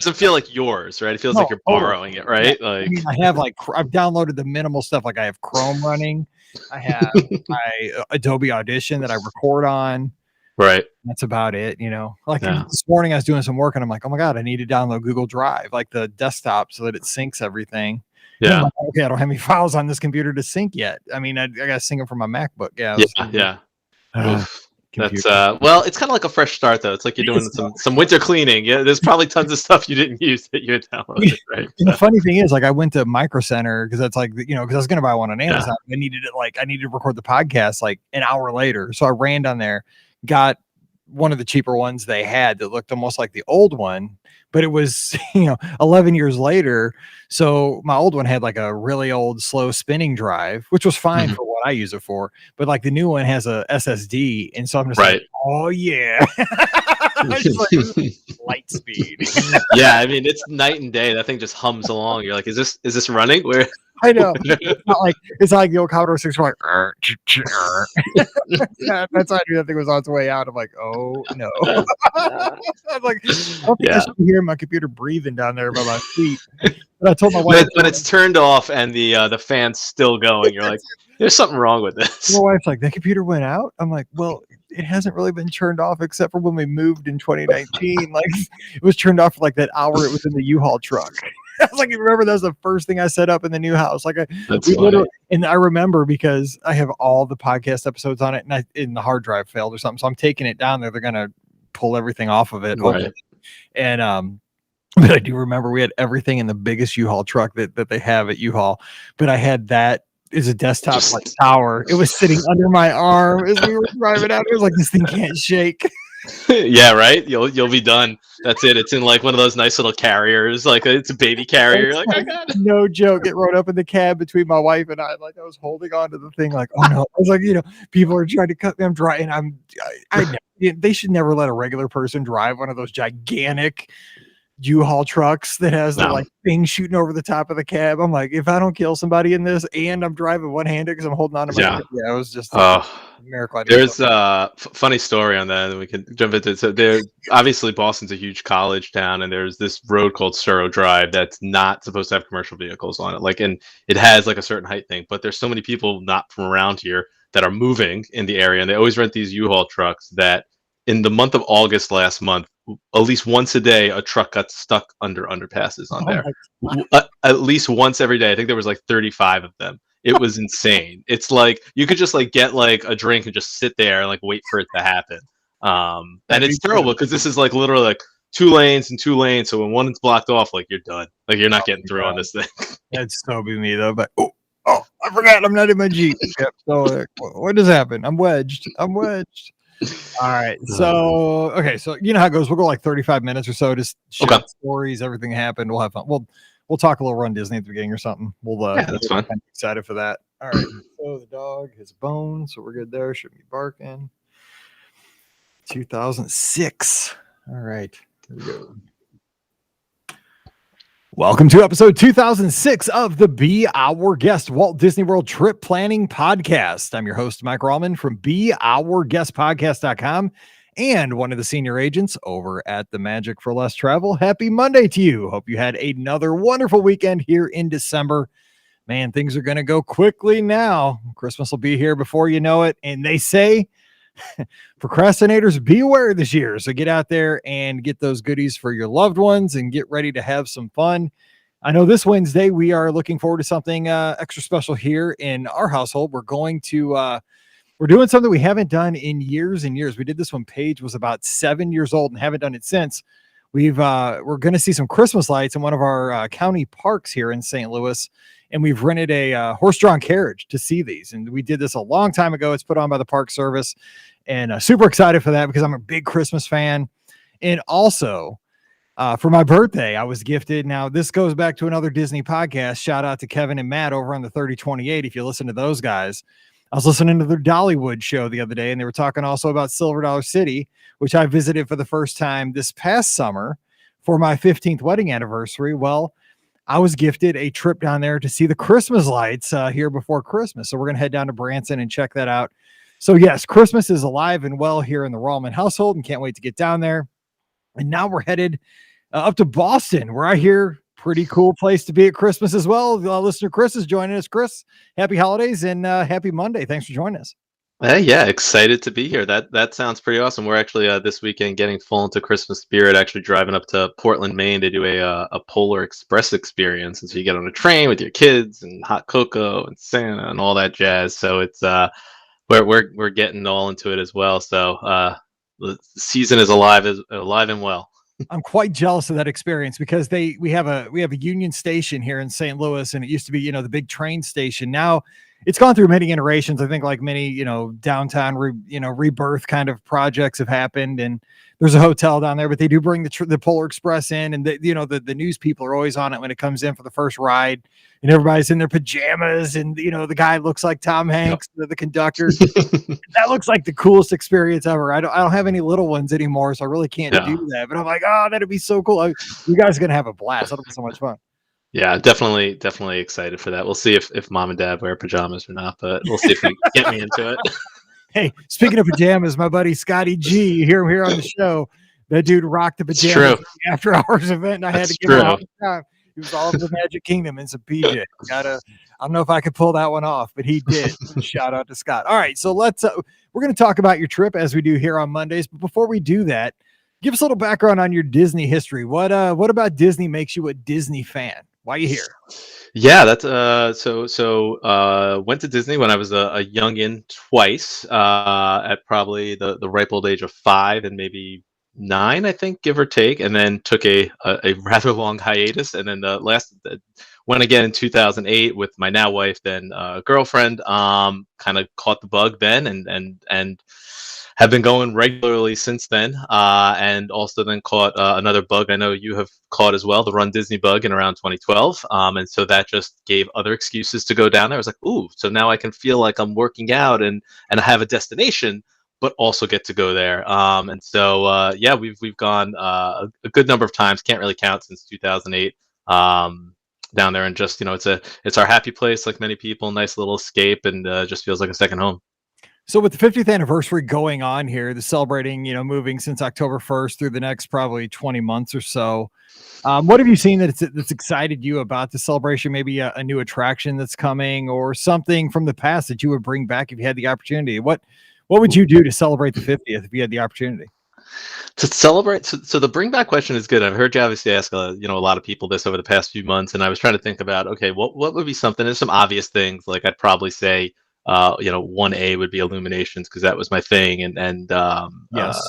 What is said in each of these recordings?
doesn't feel like yours, right? It feels No, like you're totally. borrowing it, right? Yeah. Like I mean, I have I've downloaded the minimal stuff. Like I have Chrome running. I have my Adobe Audition that I record on. right. That's about it, Like Yeah. this morning I was doing some work and I'm like, oh my God, I need to download Google Drive, like the desktop, so that it syncs everything. And I'm Yeah. like, okay, I don't have any files on this computer to sync yet. I mean, I got to sync them from my MacBook. Yeah. Yeah. Oof. That's Computer. well, it's kind of like a fresh start though. It's like you're doing some winter cleaning. Yeah, there's probably tons of stuff you didn't use that you had downloaded, right? And the funny thing is, like, I went to Micro Center because that's like, because I was going to buy one on Amazon. Yeah. I needed to record the podcast like an hour later. So I ran down there, got one of the cheaper ones they had that looked almost like the old one, but it was, 11 years later. So my old one had like a really old slow spinning drive, which was fine for what I use it for. But like the new one has a SSD. And so I'm just like, oh yeah. Just like, light speed. Yeah, I mean it's night and day. That thing just hums along. You're like, is this running? Where I know. It's like the old Commodore 64. Yeah, that's how I knew that thing was on its way out. I'm like, oh no. I'm like, I don't think I should be hearing my computer breathing down there by my feet. But I told my wife when it's turned off and the fan's still going, you're like, there's something wrong with this. My wife's like, the computer went out. I'm like, well, it hasn't really been turned off except for when we moved in 2019. Like it was turned off for like that hour it was in the U-Haul truck. I was like, remember that was the first thing I set up in the new house. Like and I remember because I have all the podcast episodes on it and the hard drive failed or something. So I'm taking it down there. They're going to pull everything off of it. Right. And, but I do remember we had everything in the biggest U-Haul truck that they have at U-Haul, but I had that as a desktop like tower. It was sitting under my arm as we were driving out. It was like, this thing can't shake. Yeah, right. You'll be done. That's it. It's in like one of those nice little carriers, like it's a baby carrier. You're like, I got it. No joke. It rode up in the cab between my wife and I. Like I was holding on to the thing, like, oh no. I was like, people are trying to cut me. I'm driving. They should never let a regular person drive one of those gigantic U-Haul trucks that has the like thing shooting over the top of the cab. I'm like, if I don't kill somebody in this and I'm driving one-handed because I'm holding on to my it was just a miracle. There's a funny story on that, and we can jump into it. So there, obviously Boston's a huge college town, and there's this road called Surrow Drive that's not supposed to have commercial vehicles on it. Like, and it has like a certain height thing, but there's so many people not from around here that are moving in the area, and they always rent these U-Haul trucks that in the month of August last month, at least once a day, a truck got stuck under underpasses on there. At least once every day. I think there was like 35 of them. It was insane. It's like you could just like get like a drink and just sit there and like wait for it to happen. And it's terrible because this is like literally like 2 lanes and 2 lanes. So when one's blocked off, like you're done. Like you're not getting through on this thing. That'd still be me though. But oh, I forgot I'm not in my Jeep. Yep. So what just happened? I'm wedged. All right. So, okay. So, you know how it goes. We'll go like 35 minutes or so. Just share stories. Everything happened. We'll have fun. We'll talk a little Run Disney at the beginning or something. That's fine. I'm excited for that. All right. So the dog has a bone. So we're good there. Shouldn't be barking. 2006. All right. Here we go. Welcome to episode 2006 of the Be Our Guest Walt Disney World Trip Planning Podcast. I'm your host, Mike Rallman from BeOurGuestPodcast.com and one of the senior agents over at the Magic for Less Travel. Happy Monday to you. Hope you had another wonderful weekend here in December. Man, things are going to go quickly now. Christmas will be here before you know it. And they say procrastinators beware this year. So get out there and get those goodies for your loved ones and get ready to have some fun. I know this Wednesday we are looking forward to something extra special here in our household. We're going to we're doing something we haven't done in years and years. We did this when Paige was about 7 years old and haven't done it since. We're going to see some Christmas lights in one of our county parks here in St. Louis. And we've rented a horse-drawn carriage to see these. And we did this a long time ago. It's put on by the Park Service. And super excited for that because I'm a big Christmas fan. And also, for my birthday, I was gifted. Now, this goes back to another Disney podcast. Shout out to Kevin and Matt over on the 3028. If you listen to those guys, I was listening to their Dollywood show the other day, and they were talking also about Silver Dollar City, which I visited for the first time this past summer for my 15th wedding anniversary. Well, I was gifted a trip down there to see the Christmas lights here before Christmas. So we're going to head down to Branson and check that out. So yes, Christmas is alive and well here in the Rallman household and can't wait to get down there. And now we're headed up to Boston, where I hear pretty cool place to be at Christmas as well. Listener Chris is joining us. Chris, happy holidays and happy Monday. Thanks for joining us. Hey, yeah, excited to be here. That sounds pretty awesome. We're actually this weekend getting full into Christmas spirit. Actually, driving up to Portland, Maine, to do a Polar Express experience. And so you get on a train with your kids and hot cocoa and Santa and all that jazz. So it's we're getting all into it as well. So the season is alive and well. I'm quite jealous of that experience because we have a Union Station here in St. Louis, and it used to be the big train station. Now it's gone through many iterations. I think like many downtown rebirth kind of projects have happened, and there's a hotel down there, but they do bring the Polar Express in, and the news people are always on it when it comes in for the first ride, and everybody's in their pajamas, and the guy looks like Tom Hanks, the conductor. That looks like the coolest experience ever. I don't have any little ones anymore, so I really can't do that. But I'm like, oh, that'd be so cool. You guys are gonna have a blast. That'll be so much fun. Yeah, definitely excited for that. We'll see if mom and dad wear pajamas or not, but we'll see if we get me into it. Hey, speaking of pajamas, my buddy Scotty G, you hear him here on the show. That dude rocked the pajamas after hours event, and I had to give him all the time. He was all over the Magic Kingdom in some PJ. I don't know if I could pull that one off, but he did. Shout out to Scott. All right, so we're going to talk about your trip as we do here on Mondays. But before we do that, give us a little background on your Disney history. What about Disney makes you a Disney fan? Why are you here? Yeah, that's went to Disney when I was a youngin twice, at probably the ripe old age of 5 and maybe 9, I think, give or take, and then took a rather long hiatus, and then went again in 2008 with my now wife, then girlfriend. Kind of caught the bug then, and have been going regularly since then, and also then caught another bug I know you have caught as well, the Run Disney bug in around 2012, and so that just gave other excuses to go down there. I was like, ooh, so now I can feel like I'm working out and I have a destination, but also get to go there. And so yeah, we've gone a good number of times, can't really count, since 2008. Down there, and just it's our happy place, like many people, nice little escape, and just feels like a second home. So with the 50th anniversary going on here, the celebrating, moving since October 1st through the next probably 20 months or so, what have you seen that's excited you about the celebration? Maybe a new attraction that's coming, or something from the past that you would bring back if you had the opportunity. What would you do to celebrate the 50th if you had the opportunity? To celebrate, so the bring back question is good. I've heard you obviously ask a lot of people this over the past few months, and I was trying to think about, okay, what would be something. There's some obvious things, like I'd probably say 1A would be Illuminations, because that was my thing, and Yes.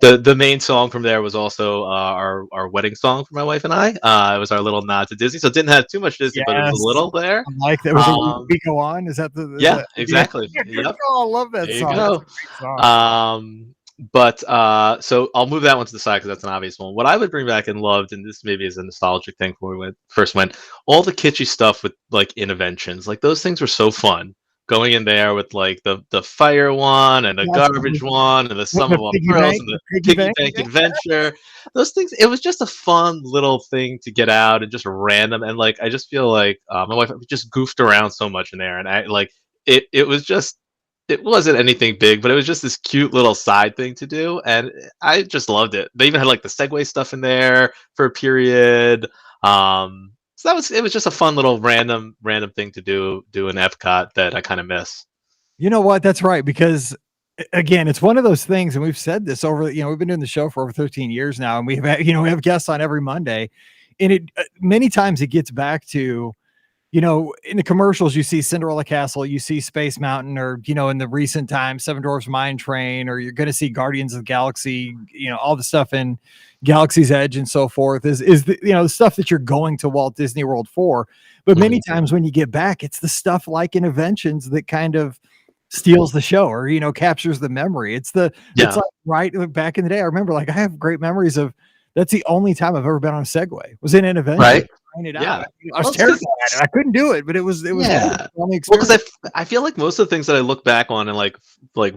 The main song from there was also our wedding song for my wife and I. It was our little nod to Disney, so it didn't have too much Disney, but it was a little there. I like that. Was it We Go On? Is that exactly. Yep. Oh, I love that There song. you go. That's a great song. But so I'll move that one to the side because that's an obvious one. What I would bring back and loved, and this maybe is a nostalgic thing when we first went, all the kitschy stuff with like Interventions. Like those things were so fun. Going in there with like the fire one and the garbage one and the Sum of All Pearls and the piggy bank adventure. Those things, it was just a fun little thing to get out and just random. And like I just feel like my wife just goofed around so much in there, and I like it was just, it wasn't anything big, but it was just this cute little side thing to do, and I just loved it. They even had like the Segway stuff in there for a period. So it was just a fun little random thing to do in Epcot that I kind of miss. You know what? That's right. Because again, it's one of those things, and we've said this over, we've been doing the show for over 13 years now, and we've had, we have guests on every Monday, and it many times it gets back to, in the commercials, you see Cinderella Castle, you see Space Mountain, or, in the recent times, Seven Dwarfs Mine Train, or you're going to see Guardians of the Galaxy, all the stuff in Galaxy's Edge and so forth is the, the stuff that you're going to Walt Disney World for. But many times when you get back, it's the stuff like Interventions that kind of steals the show, or, captures the memory. It's like right back in the day. I remember, like, I have great memories of, that's the only time I've ever been on a Segway, was in an event. Right. I was terrified at it. I couldn't do it, but it was yeah. Well, because I feel like most of the things that I look back on, and like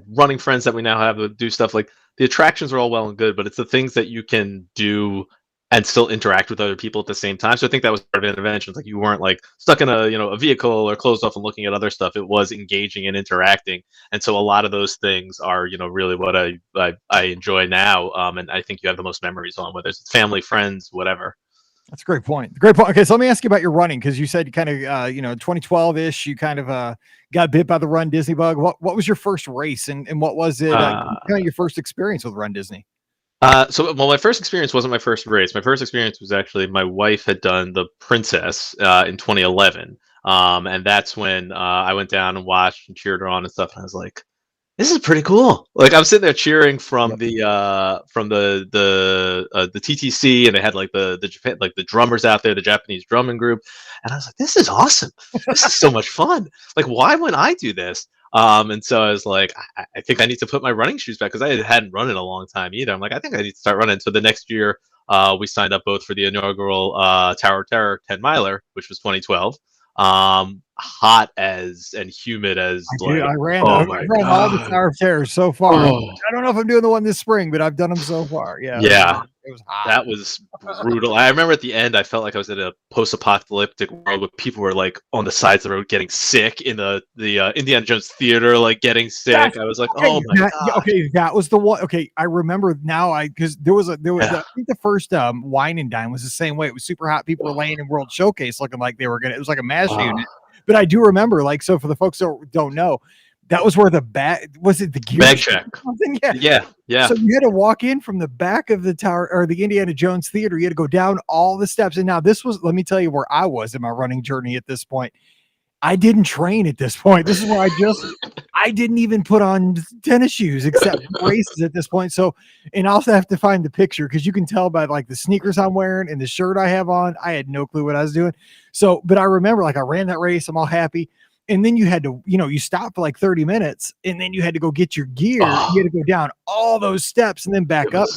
running friends that we now have that do stuff, like the attractions are all well and good, but it's the things that you can do and still interact with other people at the same time. So I think that was part of intervention. Like you weren't like stuck in a a vehicle or closed off and looking at other stuff. It was engaging and interacting. And so a lot of those things are really what I enjoy now. And I think you have the most memories on, whether it's family, friends, whatever. That's a great point. Great point. Okay, so let me ask you about your running, because you said you kind of 2012 ish. You kind of got bit by the Run Disney bug. What was your first race, and what was it? Kind of your first experience with Run Disney? Well, my first experience wasn't my first race. My first experience was actually my wife had done the Princess in 2011, and that's when I went down and watched and cheered her on and stuff. And I was like, "This is pretty cool." Like I'm sitting there cheering from Yep. the TTC, and they had like the Japan, like the drummers out there, the Japanese drumming group, and I was like, "This is awesome. This is so much fun. Like, why wouldn't I do this?" And so I was like, I think I need to put my running shoes back because I hadn't run in a long time either. I'm like, I think I need to start running. So the next year, we signed up both for the inaugural Tower of Terror 10 miler, which was 2012. Hot as and humid as like, I ran oh my all the god, Tower of Terror so far. oh I don't know if I'm doing the one this spring, but I've done them so far. Yeah. yeah. It was hot. That was brutal. I remember at the end, I felt like I was in a post-apocalyptic world where people were like on the sides of the road getting sick in the Indiana Jones theater, like getting sick. I was like, okay, oh my god. okay, that was the one. Okay, I remember now. Because there was Yeah. I think the first Wine and Dine was the same way. It was super hot. People were laying in World Showcase looking like they were gonna. It was like a mass unit. But I do remember, like, so for the folks that don't know, that was where the was it the gear Bag check. Yeah. Yeah. So you had to walk in from the back of the tower or the Indiana Jones theater. You had to go down all the steps. And now this was, let me tell you where I was in my running journey at this point. I didn't train at this point. This is where I didn't even put on tennis shoes except races at this point. So, and I also have to find the picture because you can tell by like the sneakers I'm wearing and the shirt I have on. I had no clue what I was doing. So, but I remember like I ran that race. I'm all happy. And then you had to, you stop for like 30 minutes and then you had to go get your gear. You had to go down all those steps and then back up.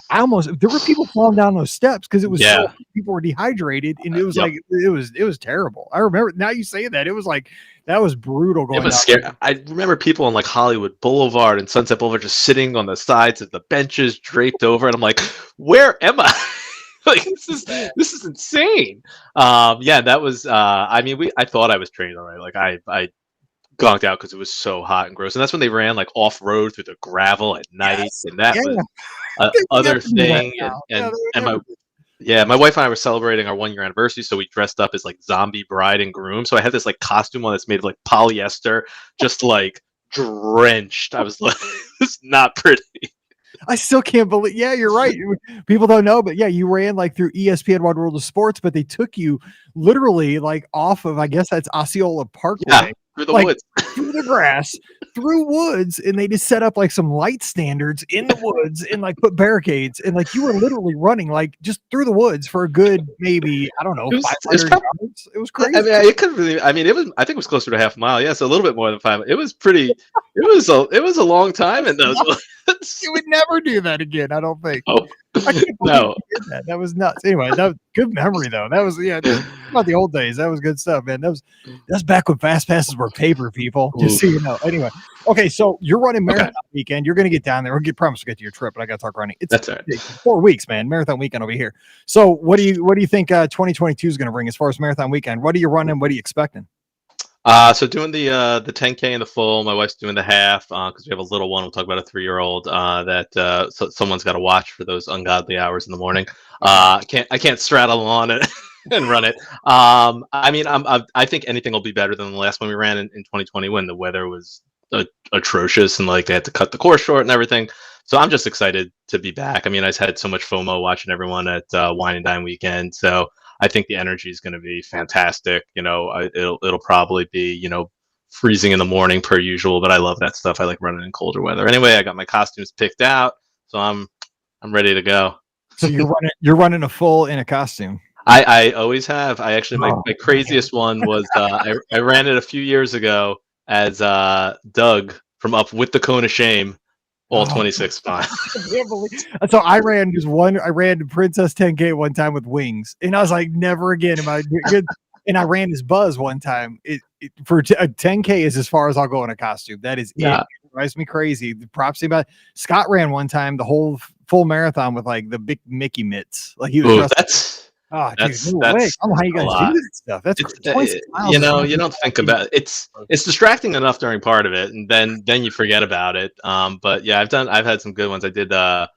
There were people falling down those steps because it was so people were dehydrated and it was like it was terrible. I remember now you say that it was like that was brutal going. It was scary. I remember people on like Hollywood Boulevard and Sunset Boulevard just sitting on the sides of the benches draped over, and I'm like, where am I? Like this is insane. Yeah, that was I mean I thought I was trained all right. Like I gonked out because it was so hot and gross. And that's when they ran like off road through the gravel at night. And that was other thing. And my wife and I were celebrating our 1 year anniversary, so we dressed up as like zombie bride and groom. So I had this like costume on that's made of like polyester, just like drenched. I was like, it's not pretty. I still can't believe. Yeah, you're right. People don't know, but yeah, you ran like through ESPN Wide World of Sports, but they took you literally like off of, I guess that's Osceola Parkway. Yeah, through the woods, through the grass, through woods, and they just set up like some light standards in the woods and like put barricades, and like you were literally running like just through the woods for a good maybe 500 yards. It was crazy. I mean, it could really. I mean, it was. I think it was closer to half a mile. Yeah, so a little bit more than 5. It was pretty. It was a long time in those woods. You would never do that again. I don't think. Oh, no. That was nuts. Anyway, that was good memory though. That was about the old days. That was good stuff, man. That's back when fast passes were paper, people. Just so you know. Anyway, okay, so you're running marathon weekend. You're gonna get down there. Promise we'll get to your trip, but I gotta talk running. That's all right. 4 weeks, man. Marathon weekend will be here. So what do you think 2022 is gonna bring as far as marathon weekend? What are you running? What are you expecting? So doing the 10K in the full. My wife's doing the half because we have a little one. We'll talk about a 3-year-old that someone's got to watch for those ungodly hours in the morning. I can't straddle on it and run it. I mean, I think anything will be better than the last one we ran in 2020 when the weather was atrocious and like they had to cut the course short and everything. So I'm just excited to be back. I mean, I had so much FOMO watching everyone at Wine and Dine weekend. So I think the energy is going to be fantastic. It'll probably be, freezing in the morning per usual, but I love that stuff. I like running in colder weather. Anyway, I got my costumes picked out, so I'm ready to go. So you're running a full in a costume. I always have. I actually my craziest one was I ran it a few years ago as Doug from Up with the Cone of Shame. All 26 miles. So I ran the Princess 10K one time with wings, and I was like, never again am I good. And I ran this Buzz one time. For a 10K is as far as I'll go in a costume. That is it. drives me crazy. The props about Scott ran one time the whole full marathon with like the big Mickey mitts. Like he was Ooh, dressed. Oh, dude, no way. I that's don't know how you a guys do lot. that stuff. That's It's 26 miles you is know, not you even don't think that easy. about it. It's distracting enough during part of it, and then you forget about it. But yeah, I've had some good ones. I did the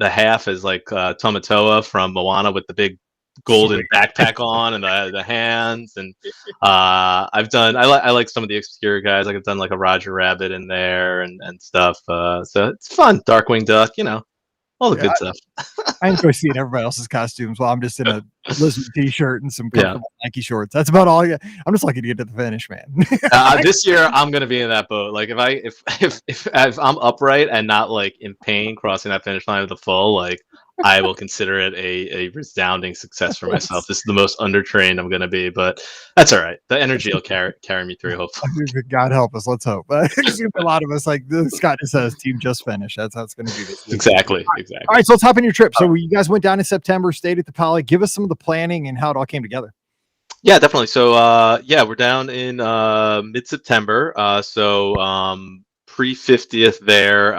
half is like Tomatoa from Moana with the big golden Sweet. backpack on and the hands, and I like some of the obscure guys. Like I've done like a Roger Rabbit in there and stuff. So it's fun. Darkwing Duck, all the Yeah, good stuff. I enjoy seeing everybody else's costumes while I'm just in a lizard t-shirt and some Yeah. comfortable Nike shorts. That's about all I got. I'm just lucky to get to the finish, man. This year I'm gonna be in that boat. Like if I'm upright and not like in pain crossing that finish line of the full, like I will consider it a resounding success for myself. This is the most undertrained I'm gonna be, but that's all right. The energy will carry me through. Hopefully, God help us. Let's hope. There's gonna be a lot of us like Scott just says, team just finished. That's how it's going to be this week. exactly. All right, so let's hop in your trip. So you guys went down in September, stayed at the Poly. Give us some of the planning and how it all came together. Yeah, definitely. So yeah, we're down in mid-September. Pre 50th there.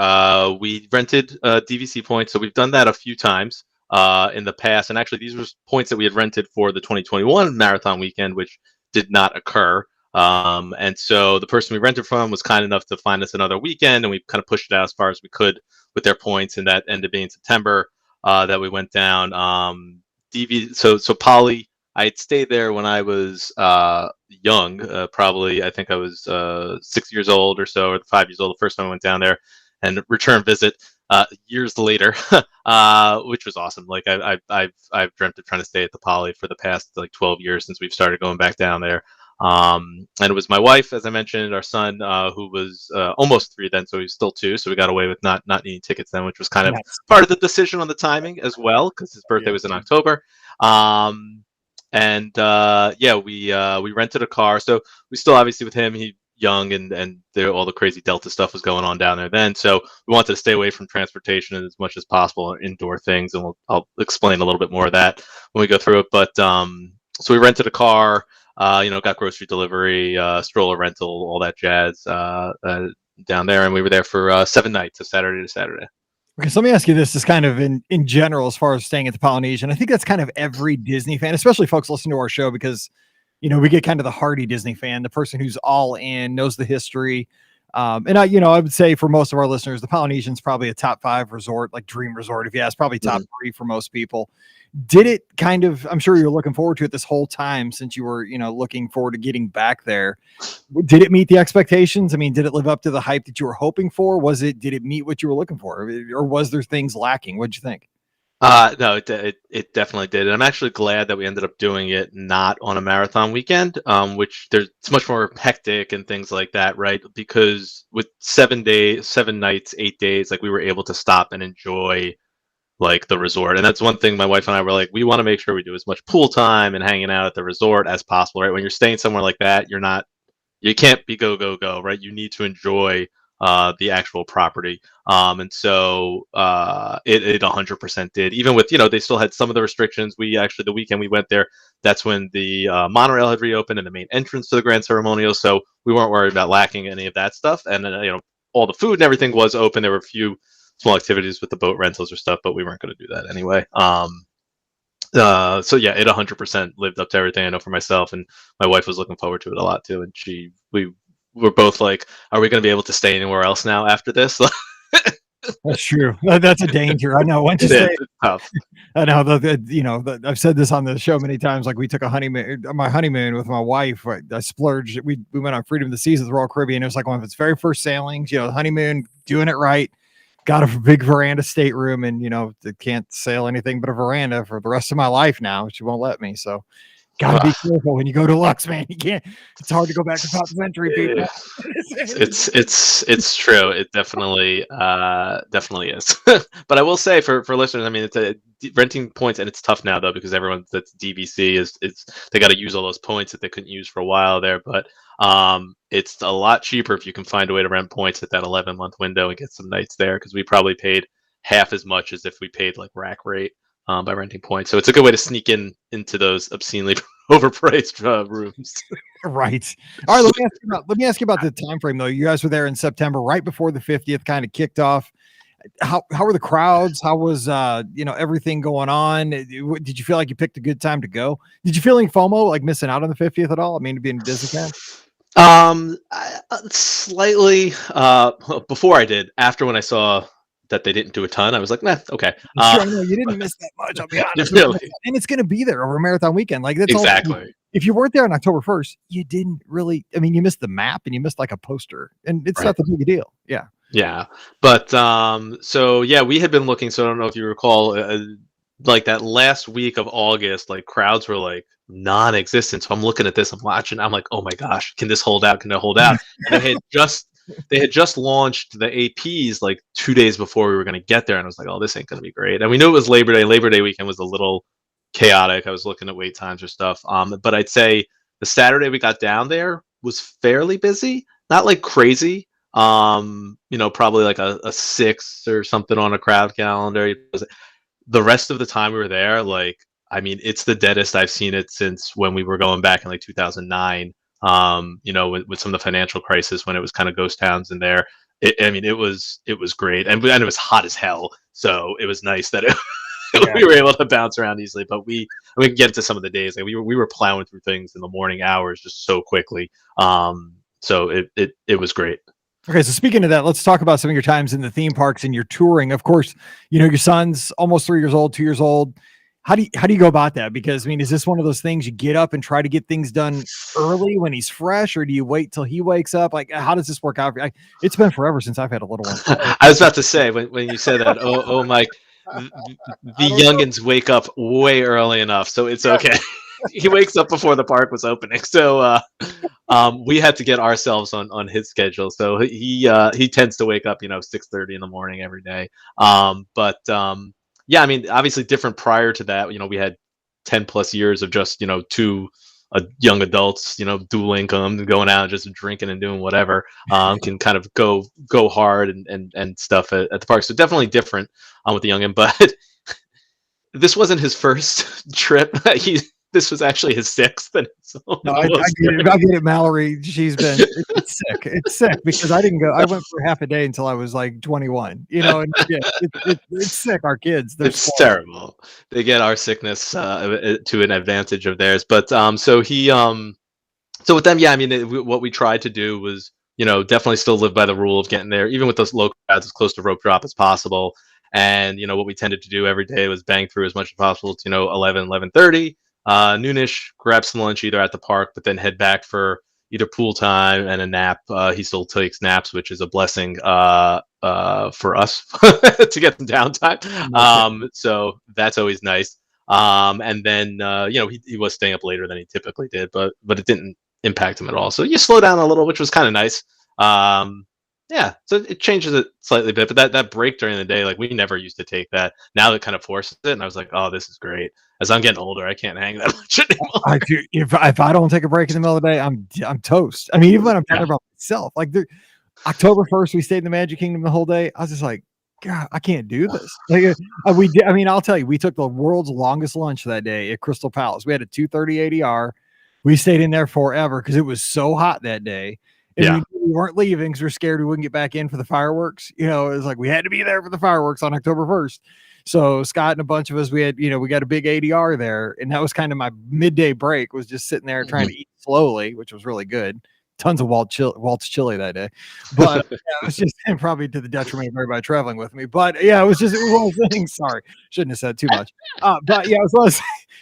We rented DVC points, so we've done that a few times in the past. And actually, these were points that we had rented for the 2021 marathon weekend, which did not occur. And so the person we rented from was kind enough to find us another weekend, and we kind of pushed it out as far as we could with their points, and that ended up being September that we went down. So Poly. I had stayed there when I was young. Probably, I think I was 6 years old or so, or 5 years old the first time I went down there, and return visit years later, which was awesome. Like I've dreamt of trying to stay at the Poly for the past like 12 years since we've started going back down there. And it was my wife, as I mentioned, our son, who was almost 3 then, so he was still 2. So we got away with not needing tickets then, which was kind of Nice. part of the decision on the timing as well, because his birthday was in October. Yeah, we rented a car. So we still obviously with him, he young and there all the crazy Delta stuff was going on down there then. So we wanted to stay away from transportation as much as possible, or indoor things, and I'll explain a little bit more of that when we go through it. But so we rented a car, got grocery delivery, stroller rental, all that jazz down there, and we were there for 7 nights, so Saturday to Saturday. Okay, so let me ask you this, just kind of in general, as far as staying at the Polynesian. I think that's kind of every Disney fan, especially folks listening to our show, because we get kind of the hardy Disney fan, the person who's all in, knows the history. And I would say for most of our listeners, the Polynesian's probably a top 5 resort, like dream resort. If you ask, probably top 3 for most people. Did it kind of, I'm sure you're looking forward to it this whole time since you were, looking forward to getting back there. Did it meet the expectations? I mean, did it live up to the hype that you were hoping for? Did it meet what you were looking for? Or was there things lacking? What'd you think? No, it definitely did. And I'm actually glad that we ended up doing it not on a marathon weekend, which it's much more hectic and things like that, right? Because with 7 days, 7 nights, 8 days, like we were able to stop and enjoy like the resort. And that's one thing my wife and I were like, we want to make sure we do as much pool time and hanging out at the resort as possible, right? When you're staying somewhere like that, you can't be go, go, go, right? You need to enjoy the actual property. And so it 100% did. Even with, they still had some of the restrictions. We actually, the weekend we went there, that's when the monorail had reopened and the main entrance to the Grand Ceremonial. So we weren't worried about lacking any of that stuff. And then, all the food and everything was open. There were a few small activities with the boat rentals or stuff, but we weren't going to do that anyway. So yeah, it 100% lived up to everything I know for myself, and my wife was looking forward to it a lot too. And we were both like, "Are we going to be able to stay anywhere else now after this?" That's true. That's a danger. I know. Once you It say, is tough. I know I've said this on the show many times. Like we took my honeymoon with my wife. I splurged. We went on Freedom of the Seas with the Royal Caribbean. It was like one of its very first sailings. Honeymoon, doing it right. Got a big veranda stateroom, and can't sail anything but a veranda for the rest of my life now. She won't let me. So, gotta be careful when you go to Lux, man. You can't. It's hard to go back to top century, people. It's true. It definitely is. But I will say for listeners, I mean, it's renting points, and it's tough now though because everyone that's DVC is they got to use all those points that they couldn't use for a while there. But it's a lot cheaper if you can find a way to rent points at that 11-month window and get some nights there, because we probably paid half as much as if we paid like rack rate by renting points. So it's a good way to sneak into those obscenely overpriced rooms. Right. All right. Let me ask you about the time frame though. You guys were there in September, right before the 50th kind of kicked off. How were the crowds? How was everything going on? Did you feel like you picked a good time to go? Did you feel any FOMO, like missing out on the 50th at all? I mean, being a Disney fan. Slightly. Before I did. After when I saw that they didn't do a ton, I was like, nah, okay. Sure, I know you didn't miss that much. I'll be honest. Really, And it's going to be there over marathon weekend. Like that's all. exactly. If you weren't there on October 1st, you didn't really. I mean, you missed the map and you missed like a poster, and it's Right. not the big deal. Yeah. Yeah, but so yeah, we had been looking. So I don't know if you recall, like that last week of August, like crowds were like non-existent. So I'm looking at this, I'm watching, I'm like, oh my gosh, can this hold out? Can it hold out? And they had just launched the APs like 2 days before we were going to get there, and I was like, oh, this ain't going to be great. And we knew it was Labor Day. Labor Day weekend was a little chaotic. I was looking at wait times or stuff. But I'd say the Saturday we got down there was fairly busy, not like crazy. Probably like a 6 or something on a crowd calendar. The rest of the time we were there, like, I mean, it's the deadest I've seen it since when we were going back in like 2009. With some of the financial crisis when it was kind of ghost towns in there. It was great, and it was hot as hell. So it was nice that we were able to bounce around easily. But we can get into some of the days. Like we were plowing through things in the morning hours just so quickly. So it was great. Okay, so speaking of that, let's talk about some of your times in the theme parks and your touring. Of course, your son's almost 3 years old, 2 years old. How do you go about that? Because I mean, is this one of those things you get up and try to get things done early when he's fresh, or do you wait till he wakes up? Like, how does this work out? It's been forever since I've had a little one. I was about to say when you said that, oh Mike, the youngins wake up way early enough, so it's okay. He wakes up before the park was opening, so we had to get ourselves on his schedule. So he tends to wake up 6:30 in the morning every day. Yeah, I mean, obviously different prior to that. We had 10 plus years of just two young adults, dual income, going out and just drinking and doing whatever. Can kind of go hard and stuff at the park. So definitely different with the youngin, but this wasn't his first trip. This was actually his 6th. And so no, I get it, Mallory. It's sick. It's sick because I didn't go. I went for half a day until I was like 21. And yeah, it's sick. Our kids, it's terrible. They get our sickness to an advantage of theirs. But so with them, yeah, I mean, what we tried to do was, definitely still live by the rule of getting there, even with those low crowds, as close to rope drop as possible. And what we tended to do every day was bang through as much as possible to 11:30. Noonish, grab some lunch either at the park, but then head back for either pool time and a nap. He still takes naps, which is a blessing for us to get some downtime. So that's always nice. And then he was staying up later than he typically did, but it didn't impact him at all. So you slow down a little, which was kind of nice. Yeah, so it changes it slightly bit, but that break during the day, like we never used to take that. Now it kind of forces it, and I was like, oh, this is great. As I'm getting older, I can't hang that much anymore. If I don't take a break in the middle of the day, I'm toast. I mean, even when I'm talking about myself, like October 1st, we stayed in the Magic Kingdom the whole day. I was just like, God, I can't do this. Like we did. I mean, I'll tell you, we took the world's longest lunch that day at Crystal Palace. We had a 2:30 ADR. We stayed in there forever because it was so hot that day. And we weren't leaving because we were scared we wouldn't get back in for the fireworks. It was like we had to be there for the fireworks on October 1st. So Scott and a bunch of us, we got a big ADR there, and that was kind of my midday break. Was just sitting there trying to eat slowly, which was really good. Tons of Walt's chili that day, but it was just probably to the detriment of everybody traveling with me. But yeah, it was one of those things. Sorry, shouldn't have said too much. But yeah,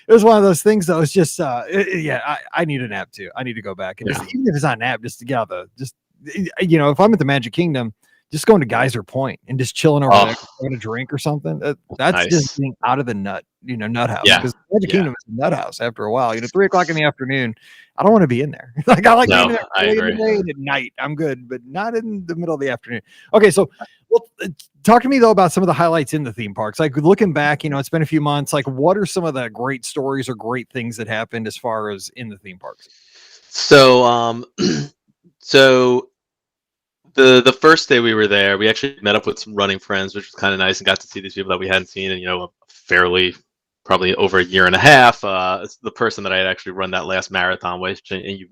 it was one of those things. Though it's just I need a nap too. I need to go back and even if it's not a nap, just to get out if I'm at the Magic Kingdom, just going to Geyser Point and just chilling over there, having a drink or something. That's nice. Just being out of the nut house. Because Magic Kingdom is a nut house after a while. 3:00 in the afternoon, I don't want to be in there. Like I like being there in the day and at night. I'm good, but not in the middle of the afternoon. Okay, so talk to me though about some of the highlights in the theme parks. Like looking back, it's been a few months. Like, what are some of the great stories or great things that happened as far as in the theme parks? So, the first day we were there, we actually met up with some running friends, which was kind of nice, and got to see these people that we hadn't seen in a fairly probably over a year and a half. It's the person that I had actually run that last marathon with, and you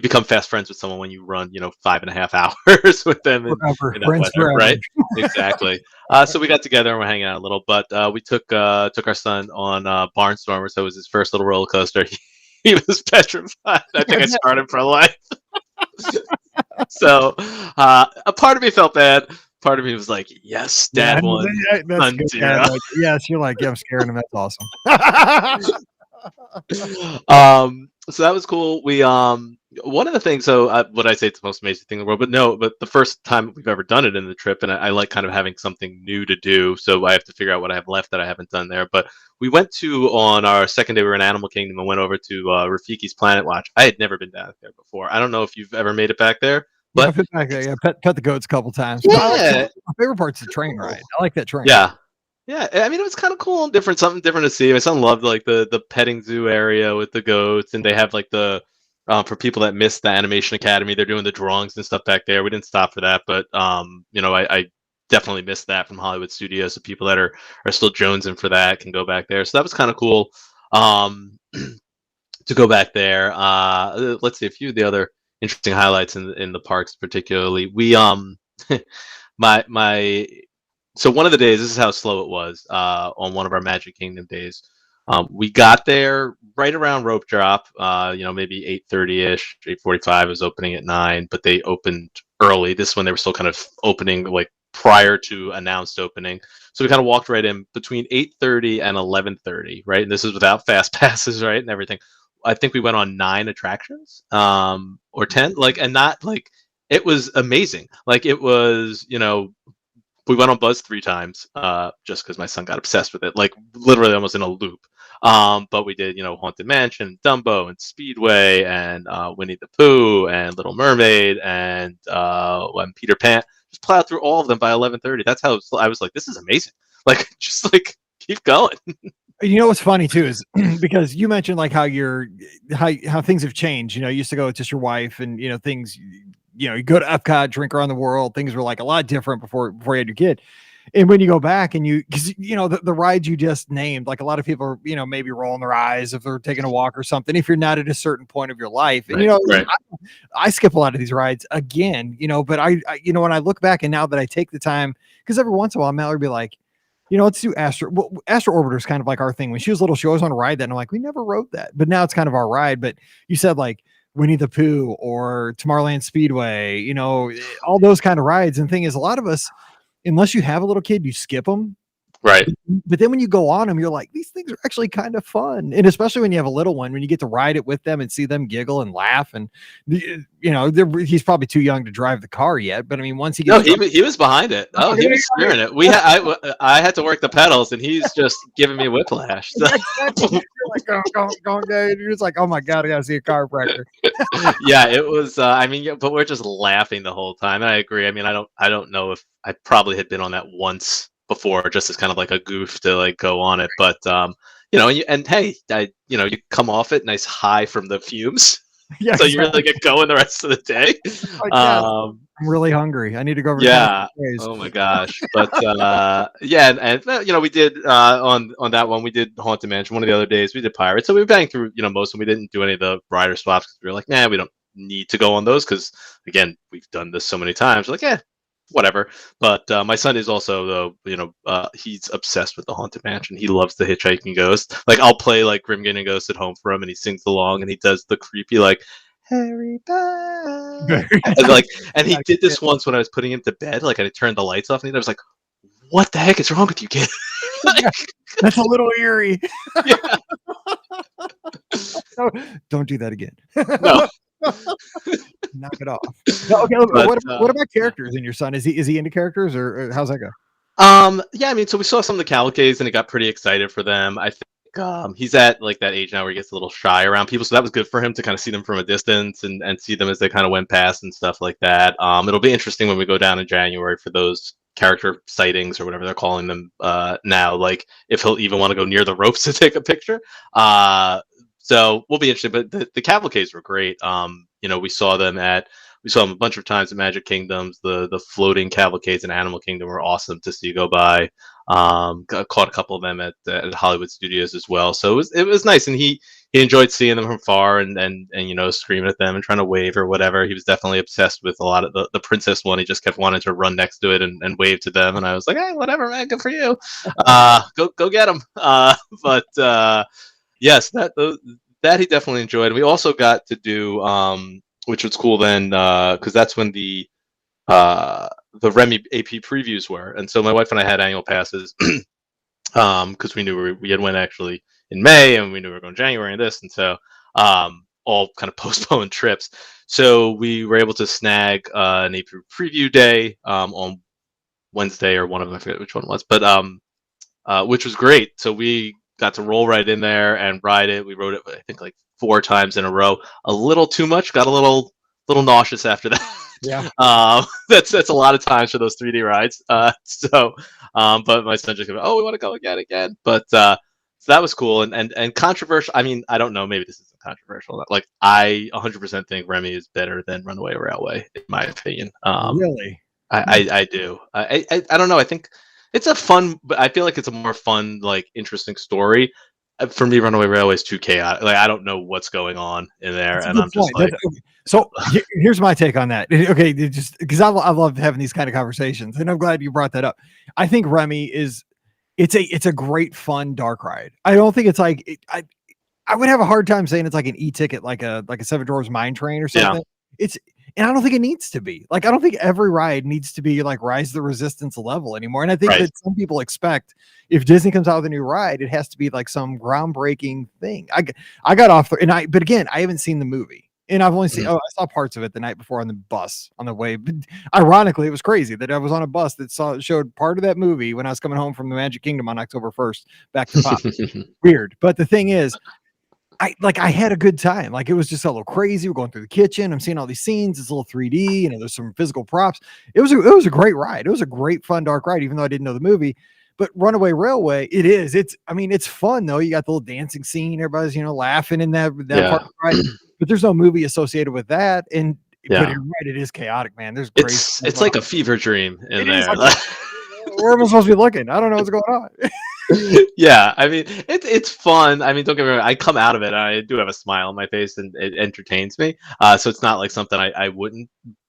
become fast friends with someone when you run, 5.5 hours with them Forever, in that friends weather, forever. right? Exactly. So we got together and we're hanging out a little, but we took our son on Barnstormer, so it was his first little roller coaster. He was petrified. I think I scarred him for life. So a part of me felt bad. Part of me was like, "Yes, Yeah, Dad won, that's son good, Dad. zero." Like, yes, you're like, yeah, I'm scaring him. That's awesome. So that was cool. We one of the things. So what I say it's the most amazing thing in the world, but no, but the first time we've ever done it in the trip, and I like kind of having something new to do. So I have to figure out what I have left that I haven't done there. But we went to on our second day. We were in Animal Kingdom and went over to Rafiki's Planet Watch. I had never been down there before. I don't know if you've ever made it back there, Yeah, but I've been back there. Yeah, pet the goats a couple times. No, I like yeah, my favorite part's the train ride. I like that train. yeah. Yeah, I mean, it was kind of cool and different, something different to see. My son loved like the petting zoo area with the goats, and they have like the for people that missed the Animation Academy, they're doing the drawings and stuff back there. We didn't stop for that, but I definitely missed that from Hollywood Studios. So people that are still jonesing for that can go back there. So that was kind of cool to go back there. Let's see a few of the other interesting highlights in the parks, particularly. We my so one of the days, this is how slow it was on one of our Magic Kingdom days. We got there right around rope drop, maybe 8:30ish, 8:45 was opening at 9, but they opened early. This one they were still kind of opening like prior to announced opening. So we kind of walked right in between 8:30 and 11:30, right? And this is without fast passes, right? And everything. I think we went on 9 attractions, or 10, like, and not like it was amazing. Like it was, we went on Buzz 3 times, just because my son got obsessed with it, like literally almost in a loop. But we did, Haunted Mansion, Dumbo, and Speedway, and Winnie the Pooh, and Little Mermaid, and Peter Pan. Just plowed through all of them by 11:30. That's how I was like, this is amazing. Like, just like keep going. You know what's funny too is because you mentioned like how things have changed. You used to go with just your wife, and things. You go to Epcot, drink around the world. Things were like a lot different before you had your kid. And when you go back and because the rides you just named, like a lot of people are, maybe rolling their eyes if they're taking a walk or something, if you're not at a certain point of your life. And, Right. I skip a lot of these rides again, but I when I look back and now that I take the time, because every once in a while, Mallory would be like, let's do Astro. Well, Astro Orbiter is kind of like our thing. When she was little, she always wanted to ride that. And I'm like, we never rode that, but now it's kind of our ride. But you said like Winnie the Pooh or Tomorrowland Speedway, all those kind of rides. And the thing is, a lot of us, unless you have a little kid, you skip them. Right. But then when you go on them, you're like, these things are actually kind of fun. And especially when you have a little one, when you get to ride it with them and see them giggle and laugh. And, he's probably too young to drive the car yet. But I mean, once he gets. No, he was behind it. Oh, he was steering it. I had to work the pedals, and he's just giving me whiplash. So. You're like, go, dude. You're just like, oh my God, I got to see a chiropractor. Yeah, it was. But we're just laughing the whole time. And I agree. I mean, I don't know if I probably had been on that once before, just as kind of like a goof to like go on it. But and hey, you come off it nice high from the fumes. Yeah, so you really get going the rest of the day. I'm really hungry. I need to go over. Yeah. Oh my gosh. But yeah, and we did on that one we did Haunted Mansion. One of the other days we did Pirates. So we banged through most, and we didn't do any of the rider swaps because we were like, man, we don't need to go on those because again we've done this so many times. We're like, yeah, whatever. But my son is also though, he's obsessed with the Haunted Mansion. He loves the Hitchhiking Ghost. Like I'll play like Grim Grinning Ghost at home for him, and he sings along, and he does the creepy like Harry Bell. And he did this once when I was putting him to bed. Like I turned the lights off, and I was like, "What the heck is wrong with you, kid?" That's a little eerie. Yeah. No, don't do that again. No. Knock it off. No, okay, what about characters in your son? Is he into characters, or how's that go? Yeah, I mean, so we saw some of the cavalcades, and he got pretty excited for them. I think he's at like that age now where he gets a little shy around people, so that was good for him to kind of see them from a distance and see them as they kind of went past and stuff like that. It'll be interesting when we go down in January for those character sightings or whatever they're calling them now. Like if he'll even want to go near the ropes to take a picture. So we'll be interested. But the cavalcades were great. We saw them at We saw them a bunch of times at Magic Kingdoms. The floating cavalcades in Animal Kingdom were awesome to see go by. Caught a couple of them at Hollywood Studios as well. So it was nice, and he enjoyed seeing them from far and screaming at them and trying to wave or whatever. He was definitely obsessed with a lot of the princess one. He just kept wanting to run next to it and wave to them, and I was like, hey, whatever, man, good for you. Go get him. But yes, that he definitely enjoyed. We also got to do, which was cool then, because that's when the Remy AP previews were, and so my wife and I had annual passes, because we knew we had went actually in May, and we knew we were going January and this, and so all kind of postponed trips. So we were able to snag an AP preview day on Wednesday, or one of them, I forget which one it was, but which was great. So we got to roll right in there and ride it. We rode it, I think, like 4 times in a row. A little too much. Got a little nauseous after that. Yeah. That's a lot of times for those 3D rides. But my son just goes, "Oh, we want to go again." But so that was cool and controversial. I mean, I don't know. Maybe this isn't controversial. Like, I 100% think Remy is better than Runaway Railway, in my opinion. Really? I do. I don't know. I think it's a fun, but I feel like it's a more fun, like, interesting story. For me, Runaway Railway is too chaotic. Like, I don't know what's going on in there, That's a and good I'm just point. like, Okay. So here's my take on that. Okay, just because I love having these kind of conversations, and I'm glad you brought that up. I think Remy it's a great fun dark ride. I don't think it's like I would have a hard time saying it's like an e-ticket, like a Seven Dwarfs Mine Train or yeah, something. It's and I don't think it needs to be. Like, I don't think every ride needs to be like Rise of the Resistance level anymore. And I think right. that some people expect if Disney comes out with a new ride, it has to be like some groundbreaking thing. I got off the, but again, I haven't seen the movie. And I've only seen, Mhm. I saw parts of it the night before on the bus on the way. But ironically, it was crazy that I was on a bus that showed part of that movie when I was coming home from the Magic Kingdom on October 1st back to Pop. Weird. But the thing is, I had a good time. Like, it was just a little crazy. We're going through the kitchen. I'm seeing all these scenes. It's a little 3D. There's some physical props. It was a great ride. It was a great fun dark ride, even though I didn't know the movie. But Runaway Railway, it is. It's fun though. You got the little dancing scene. Everybody's laughing in that part Yeah, of the ride. But there's no movie associated with that. But yeah. you're right. It is chaotic, man. There's crazy stuff It's going on. like a fever dream in It is there. like, where am I supposed to be looking? I don't know what's going on. Yeah, I mean, it's fun. I mean, don't get me wrong. I come out of it, and I do have a smile on my face, and it entertains me. So it's not like something I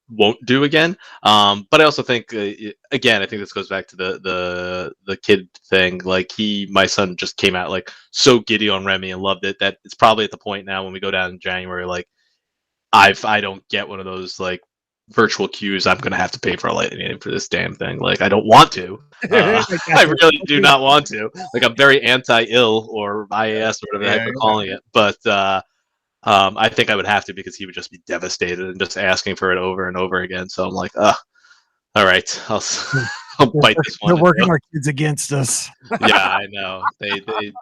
won't do again. But I also think, again, I think this goes back to the kid thing. Like, my son just came out like so giddy on Remy and loved it, that it's probably at the point now when we go down in January, like, I don't get one of those, like, virtual queues. I'm gonna have to pay for a lightning for this damn thing. Like, I don't want to. I I got you. really do not want to. Like, I'm very anti-ill, or IAS, or whatever the heck Yeah. we're calling it. But I think I would have to, because he would just be devastated and just asking for it over and over again. So I'm like, all right, I'll bite this They're one. working our kids against us. Yeah, I know.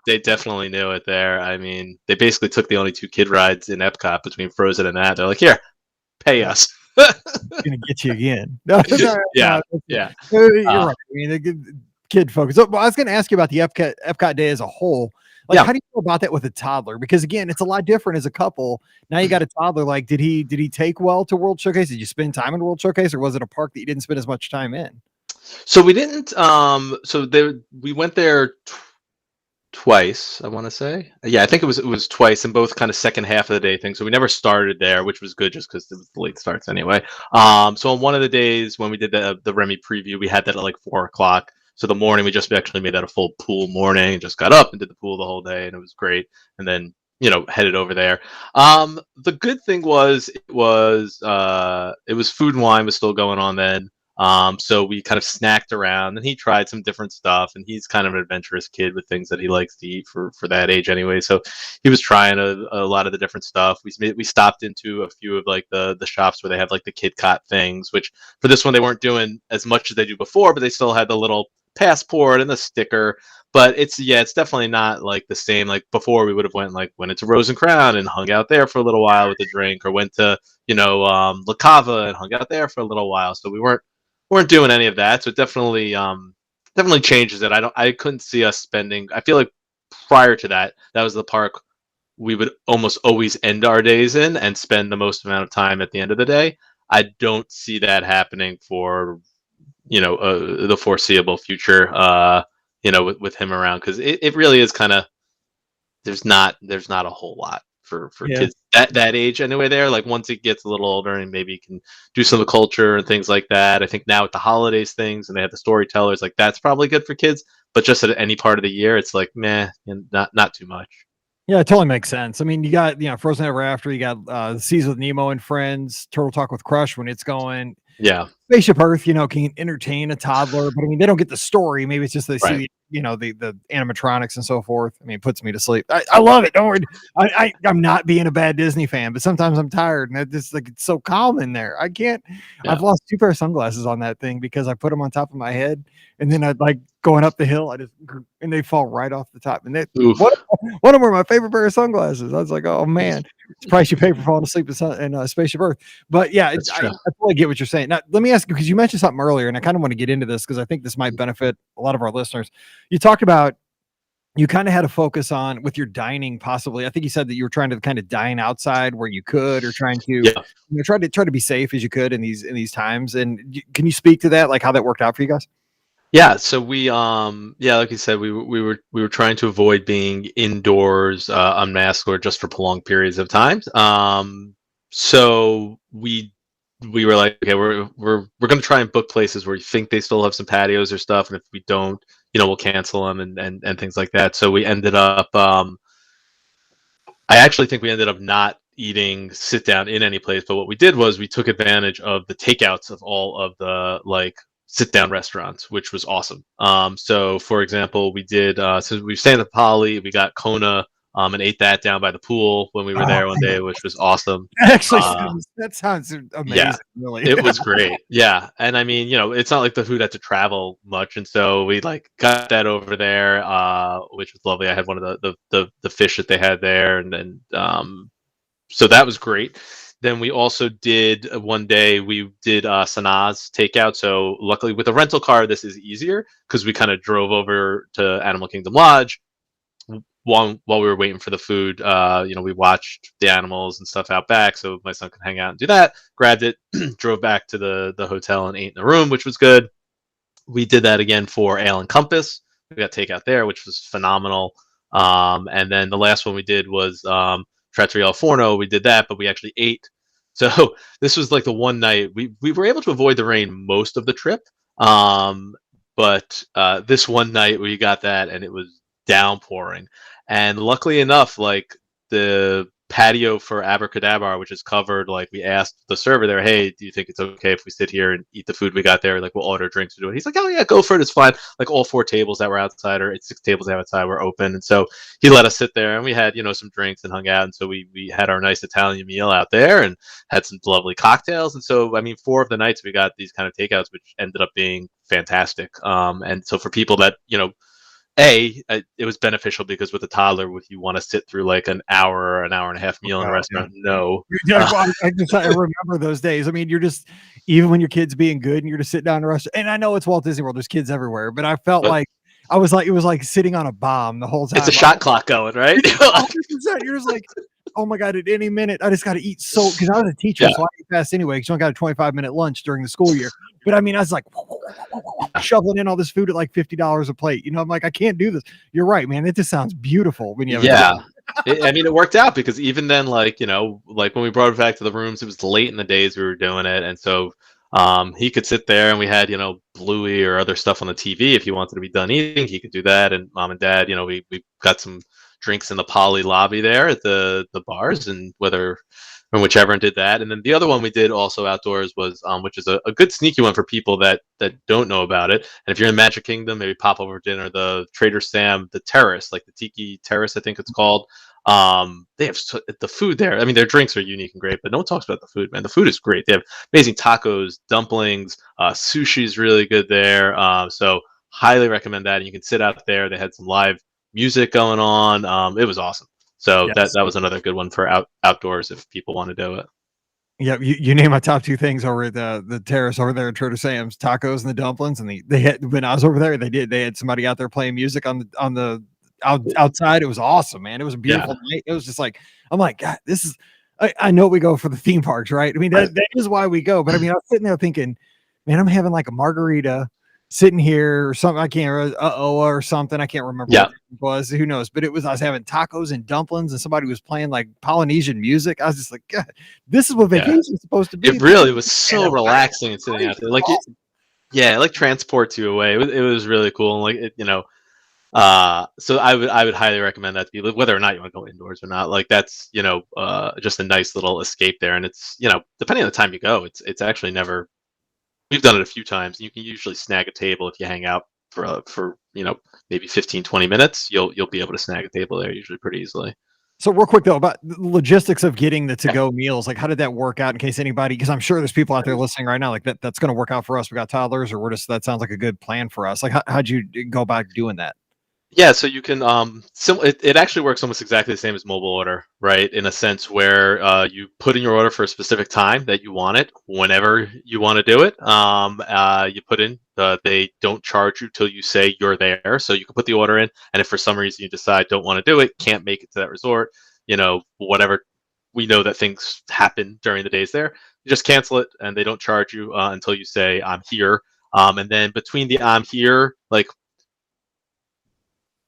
They definitely knew it there. I mean, they basically took the only 2 kid rides in Epcot between Frozen and that. They're like, here, pay us. Gonna get you again. No, no, Yeah, no, yeah. you're Uh, right. I mean, kid focus. So, well, I was going to ask you about the Epcot day as a whole. Like, yeah. how do you feel about that with a toddler? Because again, it's a lot different as a couple. Now you got a toddler. Like, did he take well to World Showcase? Did you spend time in World Showcase, or was it a park that you didn't spend as much time in? So we didn't. So we went there twice, I want to say. Yeah, I think it was twice, in both kind of second half of the day things. So we never started there, which was good, just because it was the late starts anyway. So on one of the days when we did the Remy preview, we had that at like 4 o'clock. So the morning, we just actually made that a full pool morning, and just got up and did the pool the whole day, and it was great. And then, headed over there. The good thing was, it was food and wine was still going on then. So we kind of snacked around, and he tried some different stuff, and he's kind of an adventurous kid with things that he likes to eat for that age anyway. So he was trying a lot of the different stuff. We stopped into a few of, like, the shops where they have, like, the Kid Cot things, which for this one they weren't doing as much as they do before, but they still had the little passport and the sticker. But it's definitely not like the same. Like, before, we would have went into Rose and Crown and hung out there for a little while with a drink, or went to La Cava and hung out there for a little while. So we weren't doing any of that. So it definitely changes it. I couldn't see us spending. I feel like prior to that, that was the park we would almost always end our days in and spend the most amount of time at the end of the day. I don't see that happening for the foreseeable future. With him around, because it really is kind of, there's not a whole lot for Yeah. kids that age anyway. There, like once it gets a little older and maybe you can do some of the culture and things like that. I think now with the holidays things and they have the storytellers, like that's probably good for kids. But just at any part of the year, it's like meh, and not too much. Yeah, it totally makes sense. I mean, you got, Frozen Ever After, you got Seas with Nemo and Friends, Turtle Talk with Crush when it's going. Yeah, Spaceship Earth, can entertain a toddler, but I mean, they don't get the story. Maybe it's just they see right. the animatronics and so forth. I mean, it puts me to sleep. I love it. Don't worry. I'm not being a bad Disney fan, but sometimes I'm tired and it's so calm in there. I can't. Yeah. I've lost 2 pair of sunglasses on that thing because I put them on top of my head and then I'd like going up the hill. And they fall right off the top. And Oof. one of them were my favorite pair of sunglasses. I was like, oh man, it's the price you pay for falling asleep in Spaceship Earth. But yeah, That's I true. totally get what you're saying. Now, let me ask you, because you mentioned something earlier, and I kind of want to get into this because I think this might benefit a lot of our listeners. You talked about you kind of had a focus on with your dining, possibly. I think you said that you were trying to kind of dine outside where you could, or trying to Yeah. try to be safe as you could in these times. And can you speak to that, like how that worked out for you guys? Yeah, so yeah, like you said, we were trying to avoid being indoors, unmasked or just for prolonged periods of time. So we were like, okay, we're gonna try and book places where we think they still have some patios or stuff, and if we don't, we'll cancel them and things like that. So we ended up, I actually think we ended up not eating sit down in any place, but what we did was we took advantage of the takeouts of all of the like sit down restaurants, which was awesome. So for example, we did so we stayed at Poly, we got Kona and ate that down by the pool when we were Oh, there one day, which was awesome. actually, Uh, that sounds yeah, amazing, really. it was great. Yeah, and I mean, it's not like the food had to travel much, and so we like got that over there, which was lovely. I had one of the fish that they had there, and then so that was great. Then we also did one day we did Sanaa's takeout. So luckily with a rental car, this is easier because we kind of drove over to Animal Kingdom Lodge while we were waiting for the food. We watched the animals and stuff out back, so my son could hang out and do that. Grabbed it, drove back to the hotel and ate in the room, which was good. We did that again for Ale and Compass. We got takeout there, which was phenomenal. And then the last one we did was Trattoria al Forno. We did that, but we actually ate. So this was like the one night we were able to avoid the rain most of the trip. But this one night we got that and it was downpouring. And luckily enough, like the patio for Abracadabra, which is covered, like we asked the server there, hey, do you think it's okay if we sit here and eat the food we got there? Like we'll order drinks to do it. He's like, oh yeah, go for it. It's fine. Like all 4 tables that were outside, or 6 tables outside, were open, and so he let us sit there and we had some drinks and hung out. And so we had our nice Italian meal out there and had some lovely cocktails. And so I mean, 4 of the nights we got these kind of takeouts, which ended up being fantastic. And so for people that it was beneficial because with a toddler, if you want to sit through like an hour or an hour and a half meal in a God, yeah. restaurant, no. Yeah, well, I remember those days. I mean, you're just even when your kid's being good and you're just sitting down in a restaurant. And I know it's Walt Disney World, there's kids everywhere, but I felt But like I was like it was like sitting on a bomb the whole it's a time. shot clock going, right? 100%. You're just like, oh my God, at any minute, I just got to eat. So, because I was a teacher, Yeah. so I eat fast anyway, because you don't got a 25-minute lunch during the school year. But I mean, I was like shoveling in all this food at like $50 a plate. I'm like, I can't do this. You're right, man. It just sounds beautiful when you have Yeah. I mean, it worked out because even then, like like when we brought it back to the rooms, it was late in the days we were doing it, and so he could sit there, and we had Bluey or other stuff on the TV. If he wanted to be done eating, he could do that. And mom and dad, we got some drinks in the Poly lobby there at the bars, and whichever, and did that. And then the other one we did also outdoors was which is a good sneaky one for people that don't know about it. And if you're in Magic Kingdom, maybe pop over for dinner, the Trader Sam, the terrace, like the Tiki Terrace, I think it's called. They have the food there. I mean, their drinks are unique and great, but no one talks about the food, man. The food is great. They have amazing tacos, dumplings, sushi is really good there. So highly recommend that. And you can sit out there. They had some live music going on. It was awesome. So Yes. that was another good one for outdoors if people want to do it. Yeah, you name my top 2 things over at the terrace over there at Trader Sam's: tacos and the dumplings. And they had, when I was over there, they had somebody out there playing music outside. It was awesome, man. It was a Yeah. beautiful night. It was just like, I'm like, God, this is I know we go for the theme parks, right? I mean, Right. that is why we go. But I mean, I was sitting there thinking, man, I'm having like a margarita sitting here or something. I can't remember, or something. I can't remember what Yeah. it was. Who knows? But I was having tacos and dumplings, and somebody was playing like Polynesian music. I was just like, God, this is what Yeah. vacation is supposed to be. It really was And so a relaxing and sitting out there. Like it, awesome. yeah, it like transports you away. It was really cool. And like so I would highly recommend that to people, whether or not you want to go indoors or not. Like that's just a nice little escape there. And it's depending on the time you go, it's actually never. We've done it a few times. You can usually snag a table if you hang out for maybe 15, 20 minutes. You'll be able to snag a table there usually pretty easily. So real quick though, about the logistics of getting the Yeah. to-go meals, like how did that work out in case anybody, because I'm sure there's people out there listening right now, like that's going to work out for us. We got toddlers, or that sounds like a good plan for us. Like how'd you go about doing that? Yeah, so you can it actually works almost exactly the same as mobile order, right? In a sense where you put in your order for a specific time that you want it, whenever you want to do it. You put in they don't charge you till you say you're there. So you can put the order in, and if for some reason you decide don't want to do it, can't make it to that resort, whatever, we know that things happen during the days there. You just cancel it and they don't charge you until you say I'm here. And then between the I'm here, like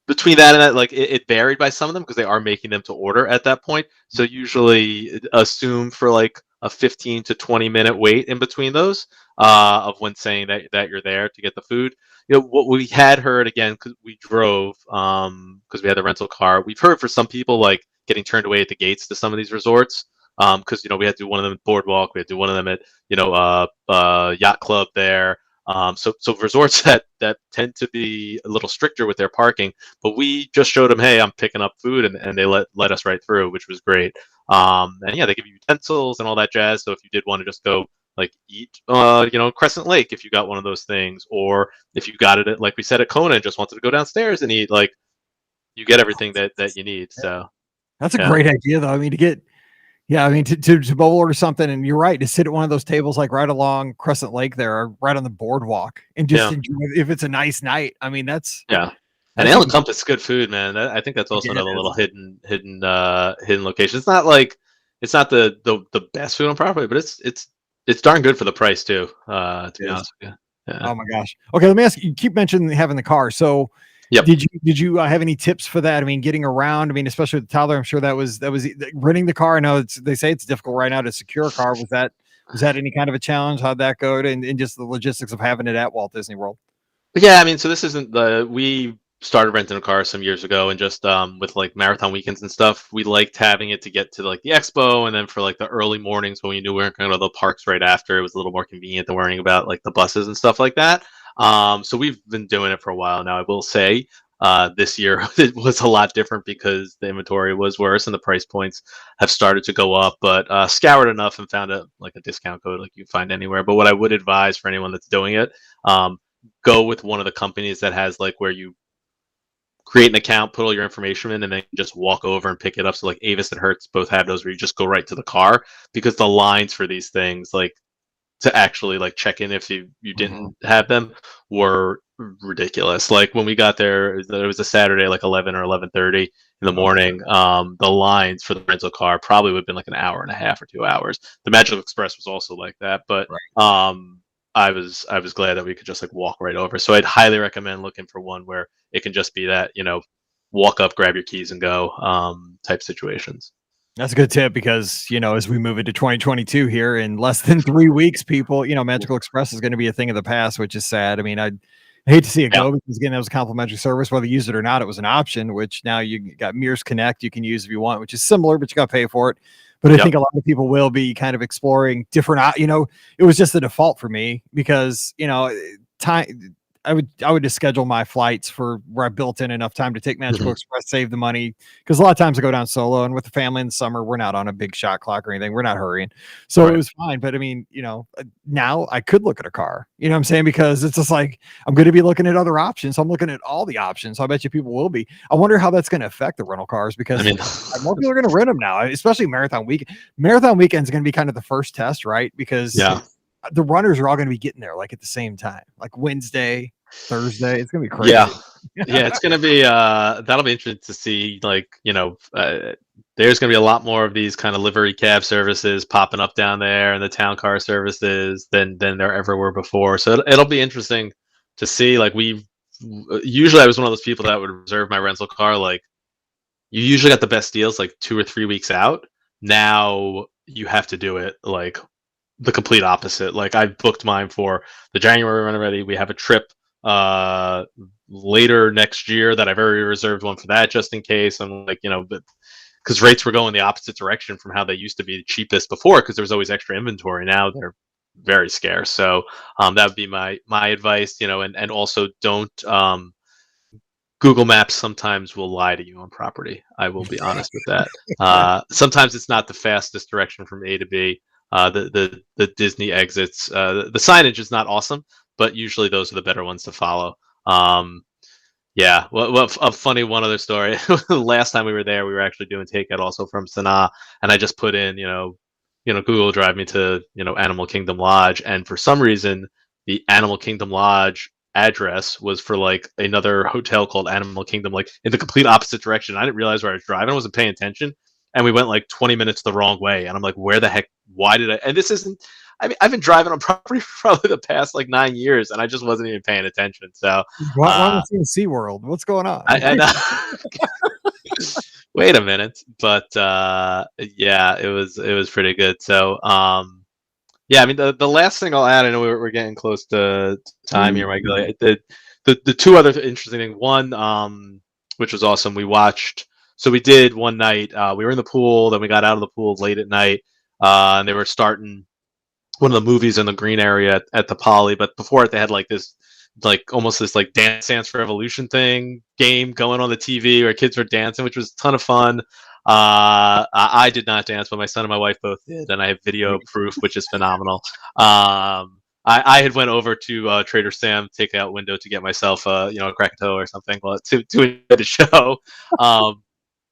between that and that, like it varied by some of them because they are making them to order at that point. So usually assume for like a 15 to 20-minute wait in between those of when saying that you're there to get the food. What we had heard again because we drove because we had the rental car. We've heard for some people like getting turned away at the gates to some of these resorts because we had to do one of them at Boardwalk, we had to do one of them at Yacht Club there. So resorts that tend to be a little stricter with their parking, but we just showed them, hey, I'm picking up food, and they let us right through, which was great. And yeah, they give you utensils and all that jazz. So if you did want to just go like eat, Crescent Lake, if you got one of those things, or if you got it at, like we said, at Kona and just wanted to go downstairs and eat, like you get everything that you need. So That's a yeah, great idea though. I mean, yeah, I mean, to bowl order something, and you're right, to sit at one of those tables like right along Crescent Lake there, or right on the boardwalk, and just yeah, enjoy if it's a nice night. I mean, yeah. And that's Ale something. Compass, good food, man. I think that's also Yeah, another it little is. hidden location. It's not like it's not the best food on property, but it's darn good for the price too. To It be is. honest with you. Yeah. Oh my gosh. Okay, let me ask you. You keep mentioning having the car. So, Yep. did you have any tips for that? I mean, getting around. I mean, especially with the toddler, I'm sure that was renting the car. I know they say it's difficult right now to secure a car. Was that any kind of a challenge? How'd that go? And just the logistics of having it at Walt Disney World. But yeah, I mean, so this isn't the we started renting a car some years ago, and just with like marathon weekends and stuff, we liked having it to get to like the expo, and then for like the early mornings when we knew we weren't going to the parks right after, it was a little more convenient than worrying about like the buses and stuff like that. So we've been doing it for a while now. I will say, this year it was a lot different because the inventory was worse and the price points have started to go up. But scoured enough and found a discount code like you can find anywhere. But what I would advise for anyone that's doing it. Go with one of the companies that has like where you create an account, put all your information in, and then just walk over and pick it up. So like Avis and Hertz both have those where you just go right to the car because the lines for these things, like to actually like check in if you Mhm. didn't have them, were ridiculous. Like when we got there, it was a Saturday, like 11 or 11:30 in the Okay. morning. The lines for the rental car probably would have been like an hour and a half or 2 hours. The Magical Express was also like that, but Right. I was glad that we could just like walk right over. So I'd highly recommend looking for one where it can just be that walk up, grab your keys, and go type situations. That's a good tip because, as we move into 2022 here in less than 3 weeks, people, Magical Express is gonna be a thing of the past, which is sad. I mean, I hate to see it Yeah, go because, again, that was a complimentary service. Whether you use it or not, it was an option, which now you got Mears Connect you can use if you want, which is similar, but you gotta pay for it. But I yep, think a lot of people will be kind of exploring different it was just the default for me because, time I would just schedule my flights for where I built in enough time to take Magical hmm Express, save the money. Because a lot of times I go down solo, and with the family in the summer, we're not on a big shot clock or anything. We're not hurrying, so it right. was fine. But I mean, now I could look at a car. You know what I'm saying? Because it's just like I'm going to be looking at other options. So I'm looking at all the options. So I bet you people will be. I wonder how that's going to affect the rental cars I because mean, more people are going to rent them now, especially marathon week. Marathon weekend is going to be kind of the first test, right? Because yeah. the runners are all going to be getting there like at the same time, like Wednesday, Thursday. It's gonna be Yeah. crazy. Yeah, it's gonna be that'll be interesting to see, like, there's going to be a lot more of these kind of livery cab services popping up down there, and the town car services than there ever were before. So it'll be interesting to see. Like, we usually, I was one of those people that would reserve my rental car. Like, you usually got the best deals like 2 or 3 weeks out. Now you have to do it like the complete opposite. Like, I booked mine for the January run already. We have a trip later next year that I've already reserved one for that, just in case. I'm like, but because rates were going the opposite direction from how they used to be the cheapest before, because there was always extra inventory. Now they're very scarce. So that would be my advice. And also don't. Google Maps sometimes will lie to you on property. I will be honest with that. Sometimes it's not the fastest direction from A to B. The Disney exits, the signage is not awesome, but usually those are the better ones to follow. Yeah. Well, a funny one other story. Last time we were there, we were actually doing takeout also from Sanaa, and I just put in, Google drive me to, Animal Kingdom Lodge, and for some reason, the Animal Kingdom Lodge address was for like another hotel called Animal Kingdom, like in the complete opposite direction. I didn't realize where I was driving. I wasn't paying attention, and we went like 20 minutes the wrong way. And I'm like, where the heck? Why did I? And this isn't. I mean, I've been driving on property for probably the past like 9 years, and I just wasn't even paying attention. So why am I seeing SeaWorld? What's going on? Wait a minute, but yeah, it was pretty good. So yeah, I mean, the last thing I'll add, I know we're getting close to time here, Michael. The two other interesting things. One, which was awesome, we watched. So we did one night. We were in the pool, then we got out of the pool late at night, and they were starting one of the movies in the green area at the Poly. But before it, they had like this, like almost this like Dance for Evolution thing game going on the TV where kids were dancing, which was a ton of fun. I did not dance, but my son and my wife both did, and I have video proof, which is phenomenal. I had went over to Trader Sam takeout window to get myself a Krakatoa or something, well, to enjoy the show.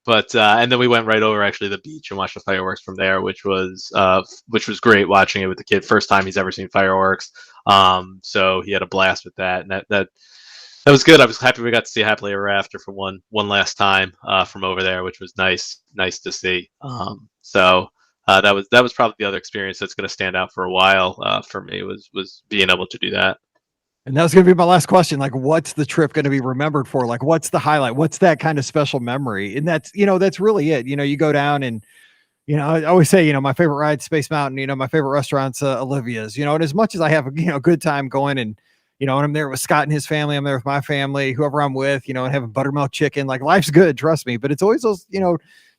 But and then we went right over actually to the beach and watched the fireworks from there, which was great watching it with the kid. First time he's ever seen fireworks. So he had a blast with that, and that was good. I was happy we got to see Happily Ever After for one last time from over there, which was nice to see. So that was probably the other experience that's going to stand out for a while for me was being able to do that. And that was going to be my last question. Like, what's the trip going to be remembered for? Like, what's the highlight? What's that kind of special memory? And that's really it. You go down and, I always say, my favorite ride's Space Mountain, my favorite restaurant's Olivia's, and as much as I have a, good time going and, and I'm there with Scott and his family, I'm there with my family, whoever I'm with, and having buttermilk chicken, like life's good, trust me. But it's always those,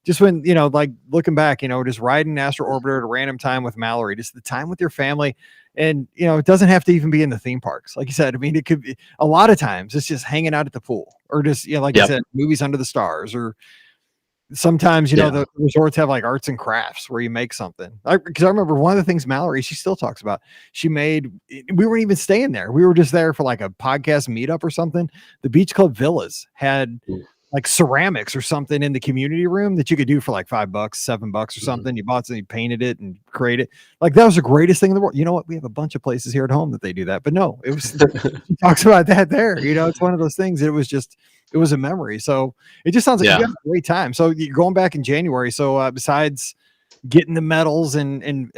just when, like looking back, just riding Astro Orbiter at a random time with Mallory, just the time with your family. And, it doesn't have to even be in the theme parks. Like you said, I mean, it could be a lot of times it's just hanging out at the pool or just, like you said, movies under the stars, or sometimes, the resorts have like arts and crafts where you make something. Because I remember one of the things Mallory, she still talks about, we weren't even staying there. We were just there for like a podcast meetup or something. The Beach Club Villas had like ceramics or something in the community room that you could do for like $5, $7 or something. You bought something, you painted it and created it. Like, that was the greatest thing in the world. You know what? We have a bunch of places here at home that they do that, but no, it was, he talks about that there, it's one of those things. It was a memory. So it just sounds like you had a great time. So you're going back in January. So besides getting the medals and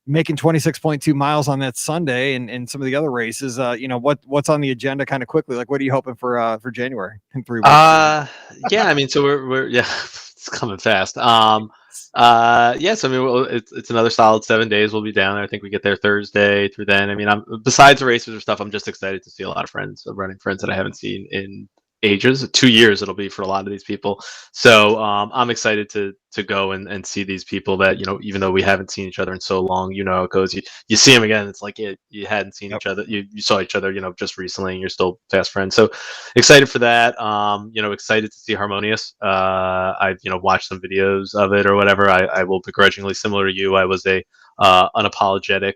making 26.2 miles on that Sunday and some of the other races, what's on the agenda kind of quickly? Like, what are you hoping for January in 3 weeks? Yeah, I mean, so we're it's coming fast. Yes, I mean, it's another solid 7 days. We'll be down there. I think we get there Thursday through then. I mean, besides the races or stuff, I'm just excited to see a lot of running friends that I haven't seen in ages. 2 years it'll be for a lot of these people. So I'm excited to go and see these people that, even though we haven't seen each other in so long, how it goes. You see them again. It's like you hadn't seen each other. You saw each other, just recently, and you're still fast friends. So excited for that. Excited to see Harmonious. I've watched some videos of it or whatever. I will begrudgingly, similar to you, I was a unapologetic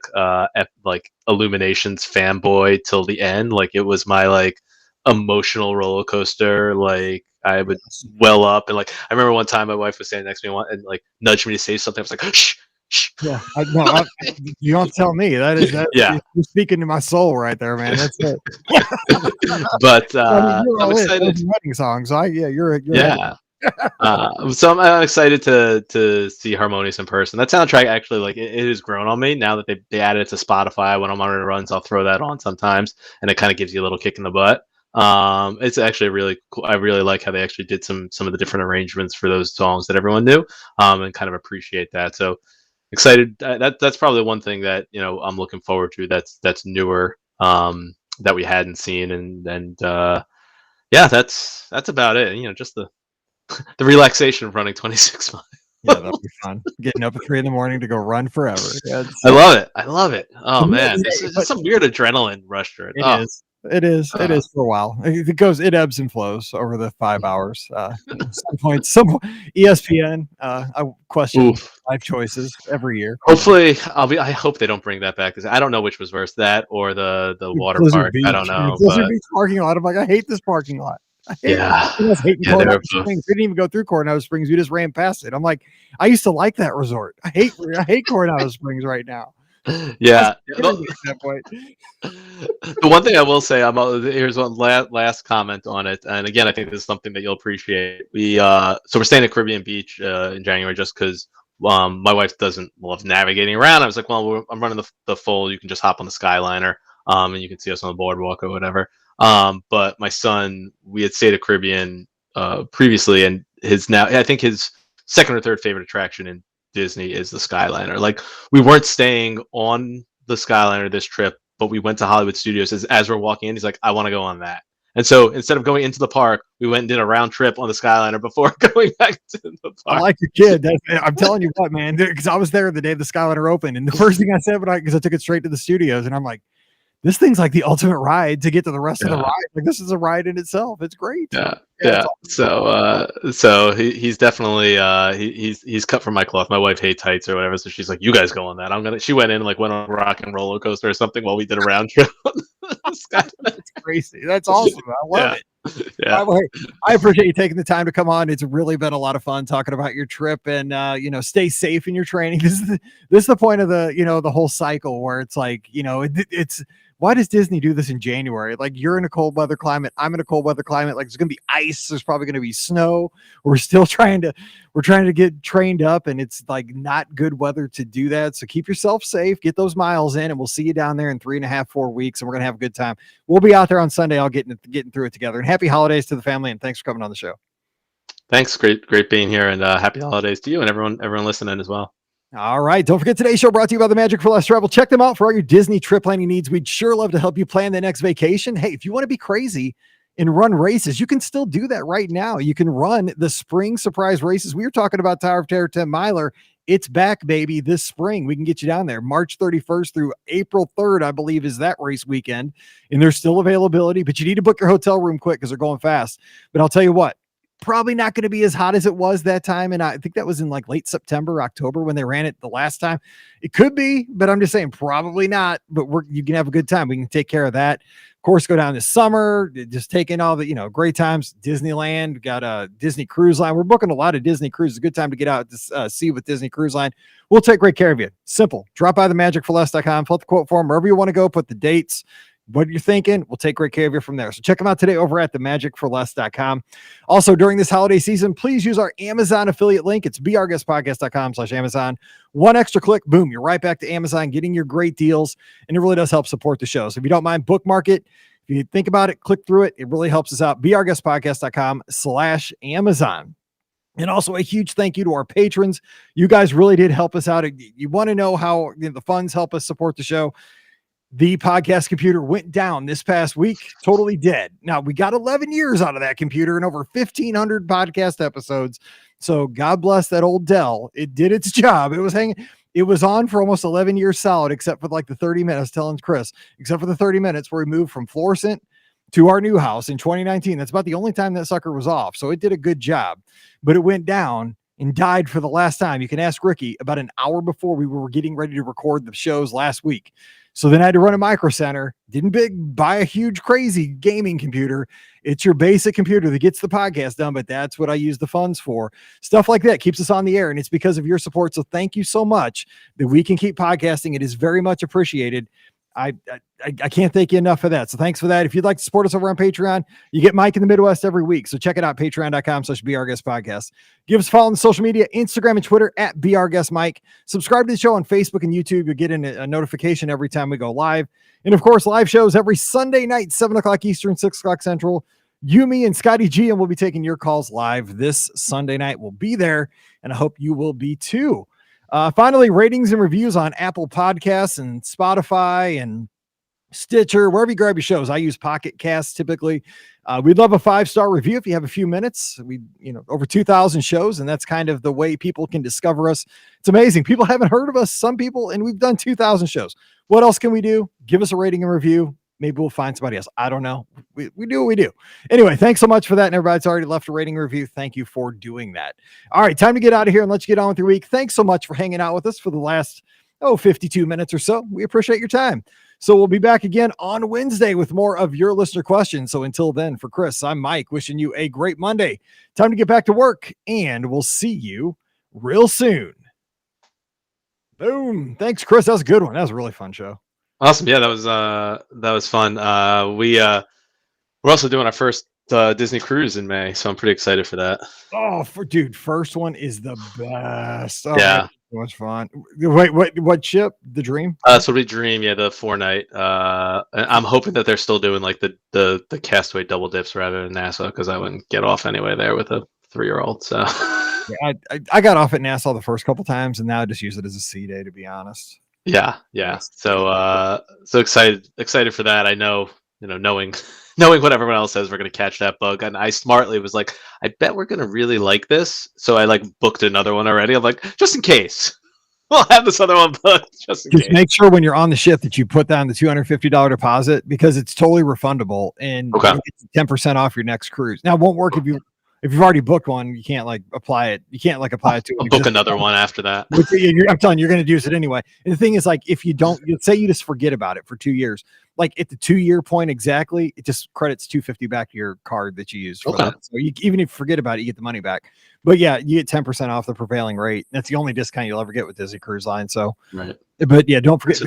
like Illuminations fanboy till the end. Like, it was my like emotional roller coaster. Like, I would well up, and like I remember one time my wife was standing next to me and like nudged me to say something. I was like, shh. Yeah, you don't tell me. That you're speaking to my soul right there, man. That's it. But I'm excited. Wedding songs. You're So I'm excited to see Harmonious in person. That soundtrack actually, like, it has grown on me now that they added it to Spotify. When I'm on runs, I'll throw that on sometimes, and it kind of gives you a little kick in the butt. It's actually really cool. I really like how they actually did some of the different arrangements for those songs that everyone knew, and kind of appreciate that. So excited. That's probably one thing that I'm looking forward to. That's newer, that we hadn't seen, and yeah, that's about it. Just the relaxation of running 26 miles. Yeah, that'll be fun. Getting up at 3 a.m. to go run forever. Yeah, I love it. I love it. Oh but man, this is just some weird adrenaline rush to it. it Oh, is. It is. It is for a while. It ebbs and flows over the 5 hours. Some points, ESPN. I question oof. life choices every year. Hopefully, I hope they don't bring that back because I don't know which was worse, that or the water Blizzard park. Beach. I don't know, Blizzard but Beach parking lot. I'm like, I hate this parking lot. I hate it. yeah, I was hating yeah, they Coronado were both. Springs. We didn't even go through Coronado Springs. We just ran past it. I'm like, I used to like that resort. I hate Coronado Springs right now. Yeah. At that point. The one thing I will say, here's one last comment on it, and again, I think this is something that you'll appreciate. So we're staying at Caribbean Beach in January just because my wife doesn't love navigating around. I was like, well, I'm running the full. You can just hop on the Skyliner, and you can see us on the boardwalk or whatever. But my son, we had stayed at Caribbean previously, and I think his second or third favorite attraction in Disney is the Skyliner. Like, we weren't staying on the Skyliner this trip, but we went to Hollywood Studios. As we're walking in, he's like, I want to go on that. And so instead of going into the park, we went and did a round trip on the Skyliner before going back to the park. I like your kid. I'm telling you what, man, because I was there the day the Skyliner opened, and the first thing I said, because I took it straight to the studios, and I'm like, this thing's like the ultimate ride to get to the rest of the ride. Like, this is a ride in itself. It's great. Yeah. So he's definitely he's cut from my cloth. My wife hates heights or whatever, so she's like, "You guys go on that." She went in and went on a rock and roller coaster or something while we did a round trip. That's crazy. That's awesome. I love it. Yeah. I appreciate you taking the time to come on. It's really been a lot of fun talking about your trip, and stay safe in your training. This is the point of the whole cycle where it's like, it's why does Disney do this in January? Like, you're in a cold weather climate. I'm in a cold weather climate. Like, there's going to be ice. There's probably going to be snow. We're trying to get trained up, and it's like not good weather to do that. So keep yourself safe, get those miles in, and we'll see you down there in 3.5, 4 weeks. And we're going to have a good time. We'll be out there on Sunday, all getting through it together. And happy holidays to the family. And thanks for coming on the show. Thanks. Great being here, and happy holidays to you and everyone listening as well. All right. Don't forget, today's show brought to you by the Magic for Less Travel. Check them out for all your Disney trip planning needs. We'd sure love to help you plan the next vacation. Hey, if you want to be crazy and run races, you can still do that right now. You can run the spring surprise races. We were talking about Tower of Terror 10 miler. It's back, baby, this spring. We can get you down there. March 31st through April 3rd, I believe, is that race weekend. And there's still availability, but you need to book your hotel room quick because they're going fast. But I'll tell you what, probably not going to be as hot as it was that time. And I think that was in like late September, October when they ran it the last time. It could be, but I'm just saying probably not, but you can have a good time. We can take care of that. Of course, go down this summer, just taking all the, great times. Disneyland, got a Disney Cruise Line. We're booking a lot of Disney cruises. A good time to get out to see with Disney Cruise Line. We'll take great care of you. Simple. Drop by themagicforless.com, fill out the quote form, wherever you want to go, put the dates, what you're thinking. We'll take great care of you from there. So check them out today over at themagicforless.com. Also, during this holiday season, please use our Amazon affiliate link. It's beourguestpodcast.com/Amazon. One extra click, boom, you're right back to Amazon getting your great deals. And it really does help support the show. So if you don't mind, bookmark it. If you think about it, click through it. It really helps us out. beourguestpodcast.com/Amazon. And also a huge thank you to our patrons. You guys really did help us out. You want to know how the funds help us support the show. The podcast computer went down this past week, totally dead. Now, we got 11 years out of that computer and over 1,500 podcast episodes. So God bless that old Dell. It did its job. It was on for almost 11 years solid, except for like the 30 minutes, I was telling Chris, except for the 30 minutes where we moved from Florissant to our new house in 2019. That's about the only time that sucker was off. So it did a good job, but it went down and died for the last time. You can ask Ricky, about an hour before we were getting ready to record the shows last week. So then I had to run a micro center. Didn't buy a huge crazy gaming computer. It's your basic computer that gets the podcast done, but that's what I use the funds for. Stuff like that keeps us on the air, and it's because of your support. So thank you so much that we can keep podcasting. It is very much appreciated. I can't thank you enough for that. So thanks for that. If you'd like to support us over on Patreon, you get Mike in the Midwest every week. So check it out, patreon.com/BeOurGuestPodcast. Give us a follow on social media, Instagram and Twitter at BeOurGuestMike. Subscribe to the show on Facebook and YouTube. You'll get a notification every time we go live. And of course, live shows every Sunday night, 7 o'clock Eastern, 6 o'clock Central. You, me, and Scotty G, and we'll be taking your calls live this Sunday night. We'll be there, and I hope you will be too. Finally, ratings and reviews on Apple Podcasts and Spotify and Stitcher, wherever you grab your shows. I use Pocket Cast typically. We'd love a 5-star review if you have a few minutes. We, over 2,000 shows, and that's kind of the way people can discover us. It's amazing. People haven't heard of us, some people, and we've done 2,000 shows. What else can we do? Give us a rating and review. Maybe we'll find somebody else. I don't know. We do what we do. Anyway, thanks so much for that. And everybody's already left a rating review. Thank you for doing that. All right, time to get out of here and let you get on with your week. Thanks so much for hanging out with us for the last, 52 minutes or so. We appreciate your time. So we'll be back again on Wednesday with more of your listener questions. So until then, for Chris, I'm Mike, wishing you a great Monday. Time to get back to work, and we'll see you real soon. Boom. Thanks, Chris. That was a good one. That was a really fun show. Awesome. Yeah, that was fun. We're also doing our first Disney cruise in May, so I'm pretty excited for that. Oh, first one is the best. Oh, yeah, so much fun. Wait, what ship? The Dream? So we Dream, the 4-night. I'm hoping that they're still doing like the Castaway double dips rather than Nassau, because I wouldn't get off anyway there with a 3-year-old. So yeah, I got off at Nassau the first couple times, and now I just use it as a sea day, to be honest. Yeah. So excited for that. I know, knowing what everyone else says, we're gonna catch that bug. And I smartly was like, I bet we're gonna really like this. So I booked another one already. I'm like, just in case. We'll have this other one booked just in case. Make sure when you're on the ship that you put down the $250 deposit, because it's totally refundable, and you get 10% off your next cruise. Now it won't work if you've already booked one. You can't apply it. You can't apply it to it. Book another one after that. I'm telling you, you're going to use it anyway. And the thing is, if you don't, say you just forget about it for 2 years, at the 2-year point exactly, it just credits $250 back to your card that you used for that. So even if you forget about it, you get the money back. But yeah, you get 10% off the prevailing rate. That's the only discount you'll ever get with Disney Cruise Line. So, right. But yeah, don't forget.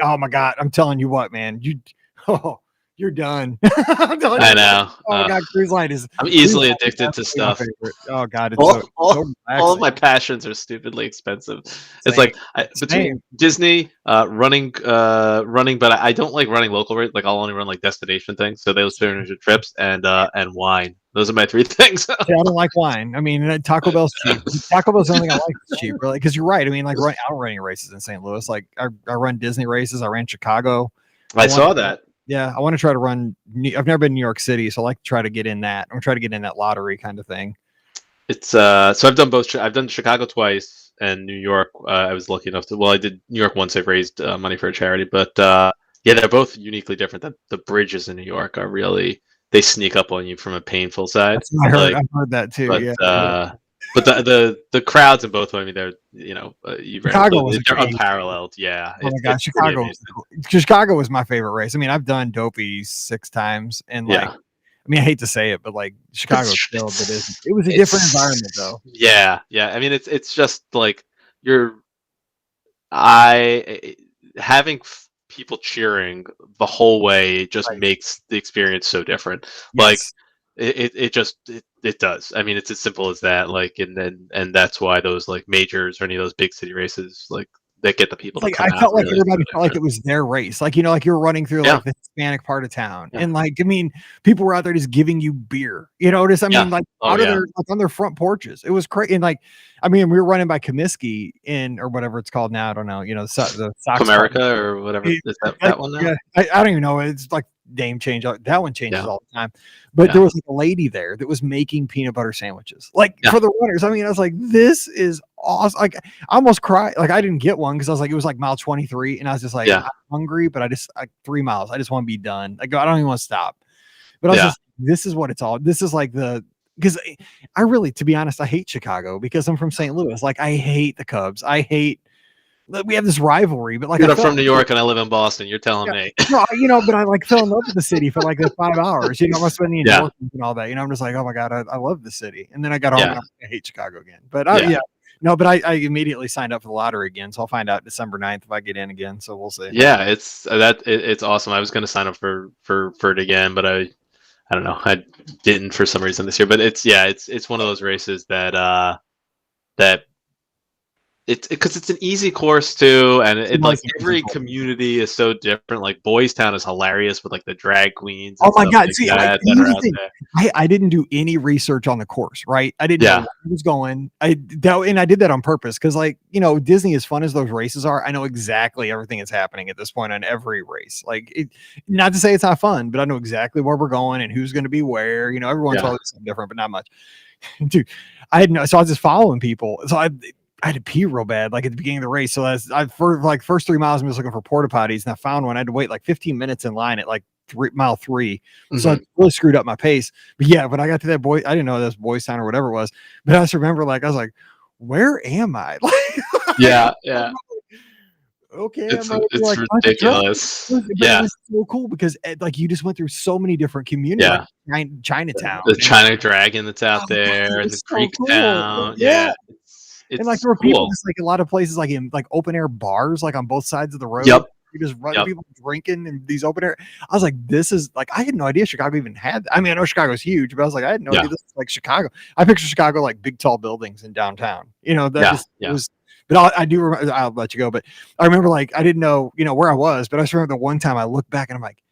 Oh my God, I'm telling you what, man, you're done. I know. Oh my God, cruise line is. I'm easily addicted to stuff. Oh God, it's all of my passions are stupidly expensive. It's between Disney, running, but I don't like running local rates. I'll only run destination things. So those 300 trips and wine. Those are my 3 things. I don't like wine. I mean, Taco Bell's cheap. Taco Bell's the only thing I like is cheap, really. Because you're right. I mean, I don't running races in St. Louis. I run Disney races. I ran Chicago. I saw that. Yeah, I want to try to run. I've never been to New York City, so I like to try to get in that. I'm gonna try to get in that lottery kind of thing. It's so I've done both. I've done Chicago twice and New York. I was lucky enough to. Well, I did New York once. I've raised money for a charity, but they're both uniquely different. The bridges in New York are really, they sneak up on you from a painful side. I've heard that too. But, but the crowds in both. I mean, they're they're unparalleled. Yeah. Oh my God, Chicago was my favorite race. I mean, I've done Dopey 6 times, and I mean, I hate to say it, but Chicago still, but it was a different environment though. Yeah. I mean, it's just having people cheering the whole way just makes the experience so different. Yes. It does. I mean, it's as simple as that. And that's why those majors or any of those big city races, that get the people. To come I felt like everybody felt like it was their race. You're running through the Hispanic part of town, and I mean, people were out there just giving you beer. Out of their on their front porches. It was crazy. And I mean, we were running by Comiskey or whatever it's called now. I don't know. The Sox America or whatever. Is that one now? Yeah, I don't even know. It's name change. That one changes all the time. But there was a lady there that was making peanut butter sandwiches for the runners. I mean, I was like, this is awesome. I almost cried. I didn't get one because I was it was mile 23, and I was just I'm hungry, but I just 3 miles. I just want to be done. I don't even want to stop. But I was just, this is what it's all. This is because I really, to be honest, I hate Chicago because I'm from St. Louis. I hate the Cubs. I hate. We have this rivalry, but I'm from New York and I live in Boston. You're telling me, no, but I fell in love with the city for the 5 hours. I spent the endorphins and all that. I'm just oh my God, I love the city. And then I got home and I hate Chicago again. But No, but I immediately signed up for the lottery again, so I'll find out December 9th if I get in again. So we'll see. Yeah, it's awesome. I was going to sign up for it again, but I don't know. I didn't for some reason this year. But it's one of those races that it's because it's an easy course too, and it like every community is so different. Like Boys Town is hilarious with like the drag queens. Oh my God! Like See, that are out there. I didn't do any research on the course, right? I didn't know where I was going. And I did that on purpose because, like, you know, Disney, as fun as those races are, I know exactly everything that's happening at this point on every race. Like, not to say it's not fun, but I know exactly where we're going and who's going to be where. You know, everyone's probably something different, but not much. Dude, so I was just following people. So I had to pee real bad, like at the beginning of the race. So for like first 3 miles, I'm just looking for porta potties, and I found one. I had to wait like 15 minutes in line at like mile 3. So I really screwed up my pace. But yeah, when I got to that I didn't know this Boys Town or whatever it was. But I just remember, like, I was like, where am I? Yeah. Okay, it's ridiculous. But it was so cool because like you just went through so many different communities, like Chinatown, the China Dragon that's out there, and the Creek Town. Yeah. And like there were people just like a lot of places like in like open air bars like on both sides of the road. Yep. You just run people drinking in these open air. I was like, this is like, I had no idea Chicago even had. I mean, I know Chicago's huge, but I was like, I had no idea this was like Chicago. I picture Chicago like big tall buildings in downtown. You know, that was. But I do remember. I'll let you go. But I remember like I didn't know where I was, but I just remember the one time I looked back and I'm like,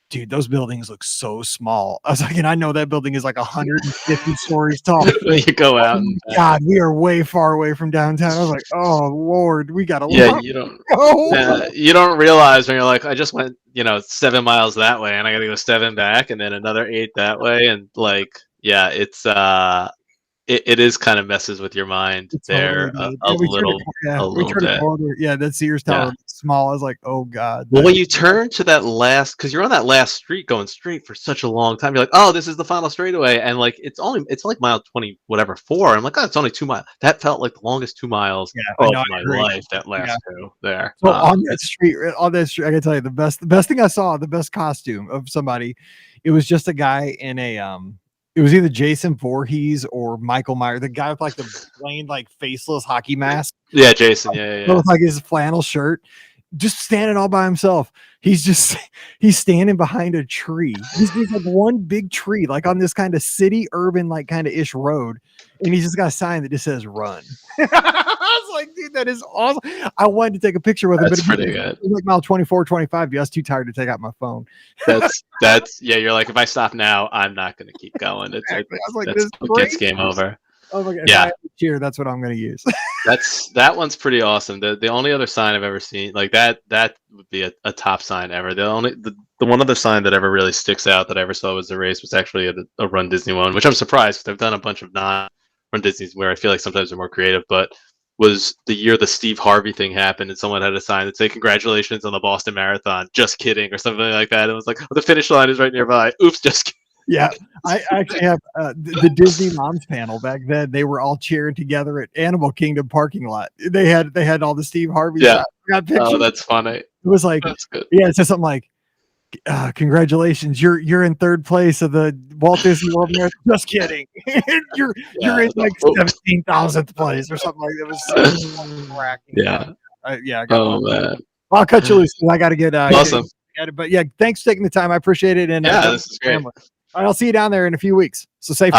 dude, those buildings look so small. I was like, and I know that building is like 150 stories tall. You go out. And God, we are way far away from downtown. I was like, oh Lord, we got a lot. You don't realize when you're like, I just went 7 miles that way, and I got to go 7 back, and then another 8 that way, and like, it's it is kind of messes with your mind there a little bit. Yeah, that Sears Tower was small. I was like, oh God. Well, when you turn to that last, because you're on that last street going straight for such a long time, you're like, oh, this is the final straightaway, and like it's like mile 20 whatever 4. I'm like, oh, it's only 2 miles. That felt like the longest 2 miles of my life. That last two there. So on that street, I can tell you the best thing I saw, the best costume of somebody. It was just a guy in a it was either Jason Voorhees or Michael Myers, the guy with like the plain, like faceless hockey mask. Yeah, Jason. Yeah. With like his flannel shirt, just standing all by himself. He's standing behind a tree. He's like one big tree, like on this kind of city, urban, like kind of ish road. And he's just got a sign that just says run. I was like, dude, that is awesome. I wanted to take a picture with him. That's pretty good. It was like mile 24, 25. I was too tired to take out my phone. You're like, if I stop now, I'm not going to keep going. It's exactly. I was like, this gets game over. Oh my God. Yeah. Cheer. That's what I'm going to use. That one's pretty awesome. The only other sign I've ever seen like that would be a top sign ever. The one other sign that ever really sticks out that I ever saw was the race was actually a Run Disney one, which I'm surprised because I've done a bunch of non-Run Disneys where I feel like sometimes they're more creative, but was the year the Steve Harvey thing happened and someone had a sign that said congratulations on the Boston Marathon, just kidding, or something like that. It was like, oh, the finish line is right nearby. Oops, just kidding. Yeah, I actually have the Disney Moms panel back then. They were all cheering together at Animal Kingdom parking lot. They had all the Steve Harvey. Yeah, got pictures. Oh, that's funny. It was like, it said something like, congratulations, you're in 3rd place of the Walt Disney World Marathon. Just kidding. you're in like 17,000th place or something like that. It was so cracking. Yeah. Man. I'll cut you loose. I got to get awesome. But yeah, thanks for taking the time. I appreciate it. And this is great. I'll see you down there in a few weeks. So safe.